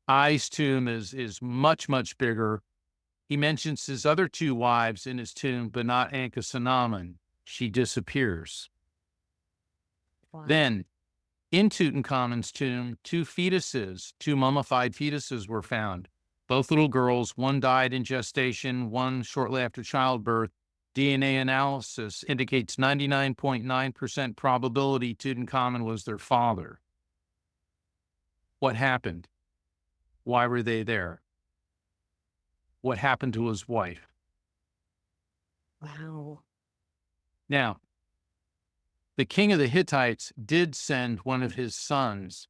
Ai's tomb is much, much bigger. He mentions his other 2 wives in his tomb, but not Ankhesenamun. She disappears. Wow. Then, in Tutankhamun's tomb, 2 fetuses, 2 mummified fetuses were found. Both little girls, one died in gestation, one shortly after childbirth. DNA analysis indicates 99.9% probability Tutankhamun was their father. What happened? Why were they there? What happened to his wife? Wow. Now, the king of the Hittites did send one of his sons,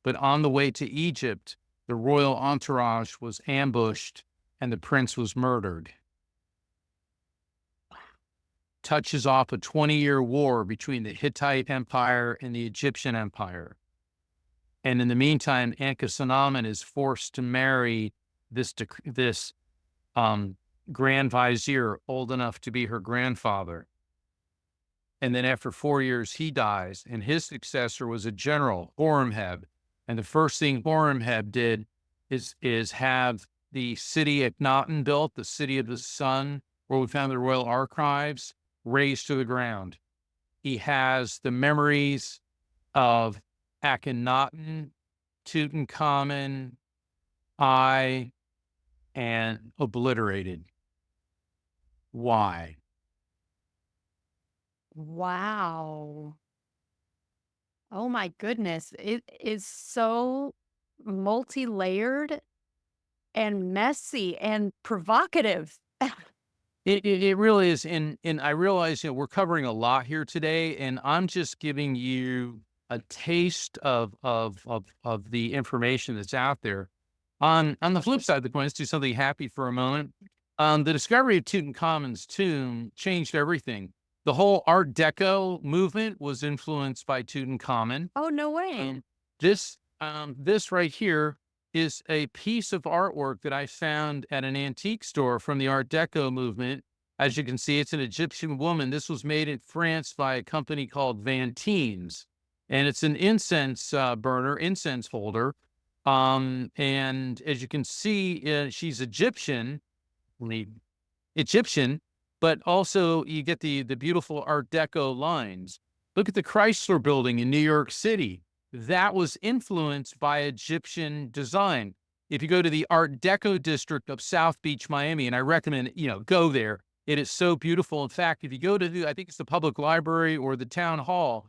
but on the way to Egypt, the royal entourage was ambushed and the prince was murdered. Touches off a 20-year war between the Hittite Empire and the Egyptian Empire. And in the meantime, Ankhesenamun is forced to marry this Grand Vizier, old enough to be her grandfather. And then after 4 years, he dies, and his successor was a general, Horemheb. And the first thing Horemheb did is have the city Akhenaten built, the city of the sun, where we found the royal archives, razed to the ground. He has the memories of Akhenaten, Tutankhamun, and obliterated. Why? Wow. Oh my goodness. It is so multi-layered and messy and provocative. It really is, and I realize, we're covering a lot here today, and I'm just giving you a taste of the information that's out there. On the flip side of the coin, let's do something happy for a moment. The discovery of Tutankhamun's tomb changed everything. The whole Art Deco movement was influenced by Tutankhamun. Oh, no way. And this right here is a piece of artwork that I found at an antique store from the Art Deco movement. As you can see, it's an Egyptian woman. This was made in France by a company called Van Teens, and it's an incense burner, incense holder. And as you can see, she's the Egyptian, but also you get the beautiful Art Deco lines. Look at the Chrysler Building in New York City. That was influenced by Egyptian design. If you go to the Art Deco district of South Beach, Miami, and I recommend, go there. It is so beautiful. In fact, if you go to I think it's the public library or the town hall,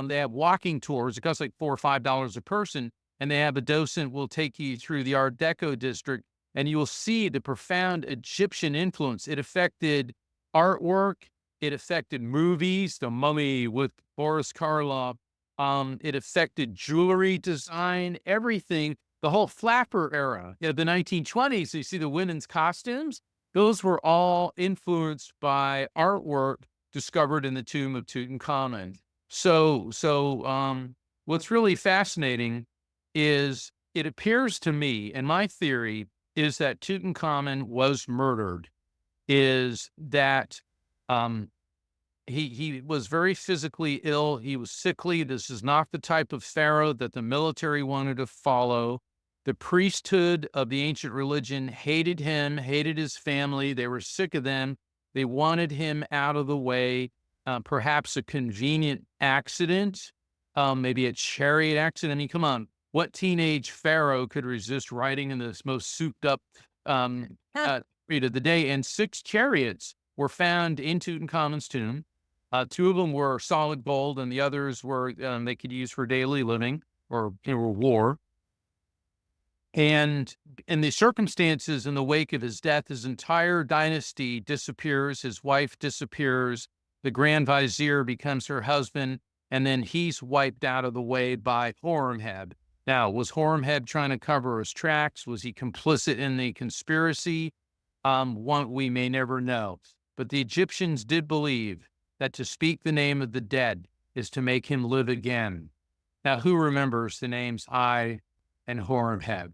they have walking tours. It costs like $4 or $5 a person, and they have a docent will take you through the Art Deco district, and you will see the profound Egyptian influence. It affected artwork. It affected movies, The Mummy with Boris Karloff. It affected jewelry design, everything. The whole flapper era, the 1920s, you see the women's costumes. Those were all influenced by artwork discovered in the tomb of Tutankhamun. So, what's really fascinating is it appears to me, and my theory is that Tutankhamun was murdered, is that he was very physically ill. He was sickly. This is not the type of pharaoh that the military wanted to follow. The priesthood of the ancient religion hated him, hated his family. They were sick of them. They wanted him out of the way. Perhaps a convenient accident, maybe a chariot accident. I mean, come on. What teenage pharaoh could resist riding in this most souped up period of the day? And 6 chariots were found in Tutankhamen's tomb. 2 of them were solid gold, and the others were they could use for daily living or war. And in the circumstances in the wake of his death, his entire dynasty disappears. His wife disappears. The Grand Vizier becomes her husband, and then he's wiped out of the way by Horemheb. Now, was Horemheb trying to cover his tracks? Was he complicit in the conspiracy? One we may never know. But the Egyptians did believe that to speak the name of the dead is to make him live again. Now, who remembers the names I and Horemheb,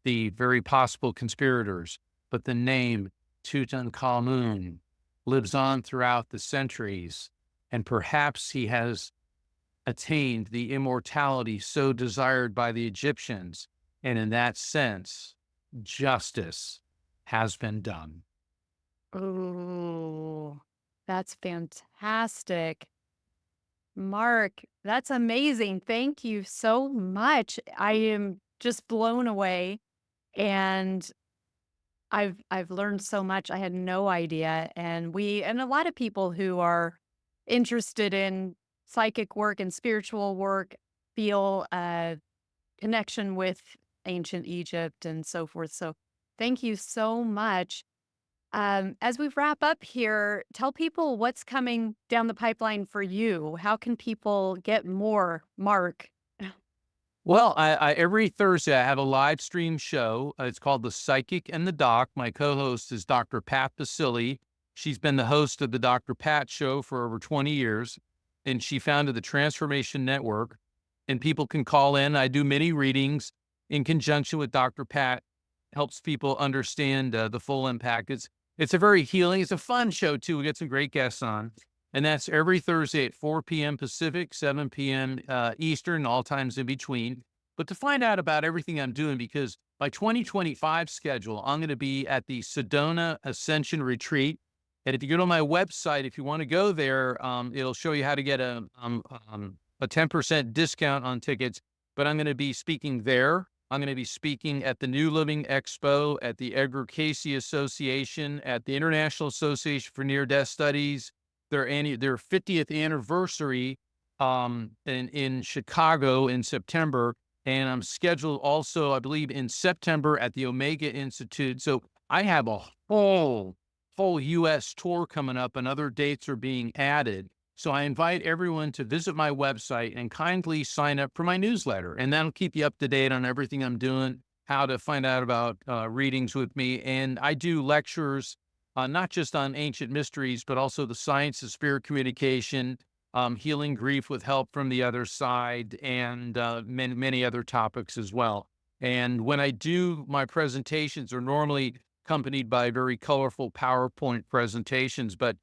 the very possible conspirators? But the name Tutankhamun lives on throughout the centuries, and perhaps he has attained the immortality so desired by the Egyptians. And in that sense, justice has been done. Oh, that's fantastic. Mark, that's amazing. Thank you so much. I am just blown away, and I've learned so much. I had no idea. And a lot of people who are interested in psychic work and spiritual work feel a connection with ancient Egypt and so forth. So thank you so much. As we wrap up here, tell people what's coming down the pipeline for you. How can people get more, Mark? Well, I every Thursday I have a live stream show. It's called The Psychic and the Doc. My co-host is Dr. Pat Basili. She's been the host of the Dr. Pat Show for over 20 years, and she founded the Transformation Network. And people can call in. I do many readings in conjunction with Dr. Pat. Helps people understand the full impact. It's a very healing. It's a fun show too. We get some great guests on. And that's every Thursday at 4 p.m. Pacific, 7 p.m. Eastern, all times in between. But to find out about everything I'm doing, because my 2025 schedule, I'm going to be at the Sedona Ascension Retreat. And if you go to my website, if you want to go there, it'll show you how to get a 10% discount on tickets. But I'm going to be speaking there. I'm going to be speaking at the New Living Expo, at the Edgar Cayce Association, at the International Association for Near-Death Studies, their 50th anniversary in Chicago in September. And I'm scheduled also, I believe, in September at the Omega Institute. So I have a whole U.S. tour coming up, and other dates are being added. So I invite everyone to visit my website and kindly sign up for my newsletter. And that'll keep you up to date on everything I'm doing, how to find out about readings with me. And I do lectures, not just on ancient mysteries, but also the science of spirit communication, healing grief with help from the other side, and many other topics as well. And when I do my presentations, are normally accompanied by very colorful PowerPoint presentations. But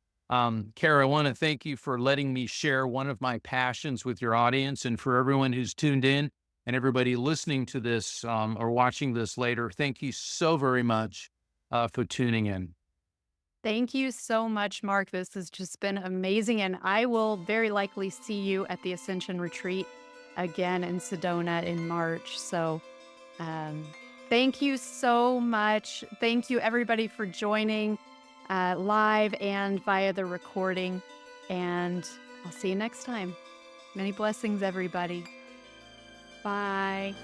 Kara, I want to thank you for letting me share one of my passions with your audience, and for everyone who's tuned in. And everybody listening to this or watching this later, thank you so very much for tuning in. Thank you so much, Mark. This has just been amazing. And I will very likely see you at the Ascension Retreat again in Sedona in March. So um, thank you so much. Thank you, everybody, for joining live and via the recording. And I'll see you next time. Many blessings, everybody. Bye.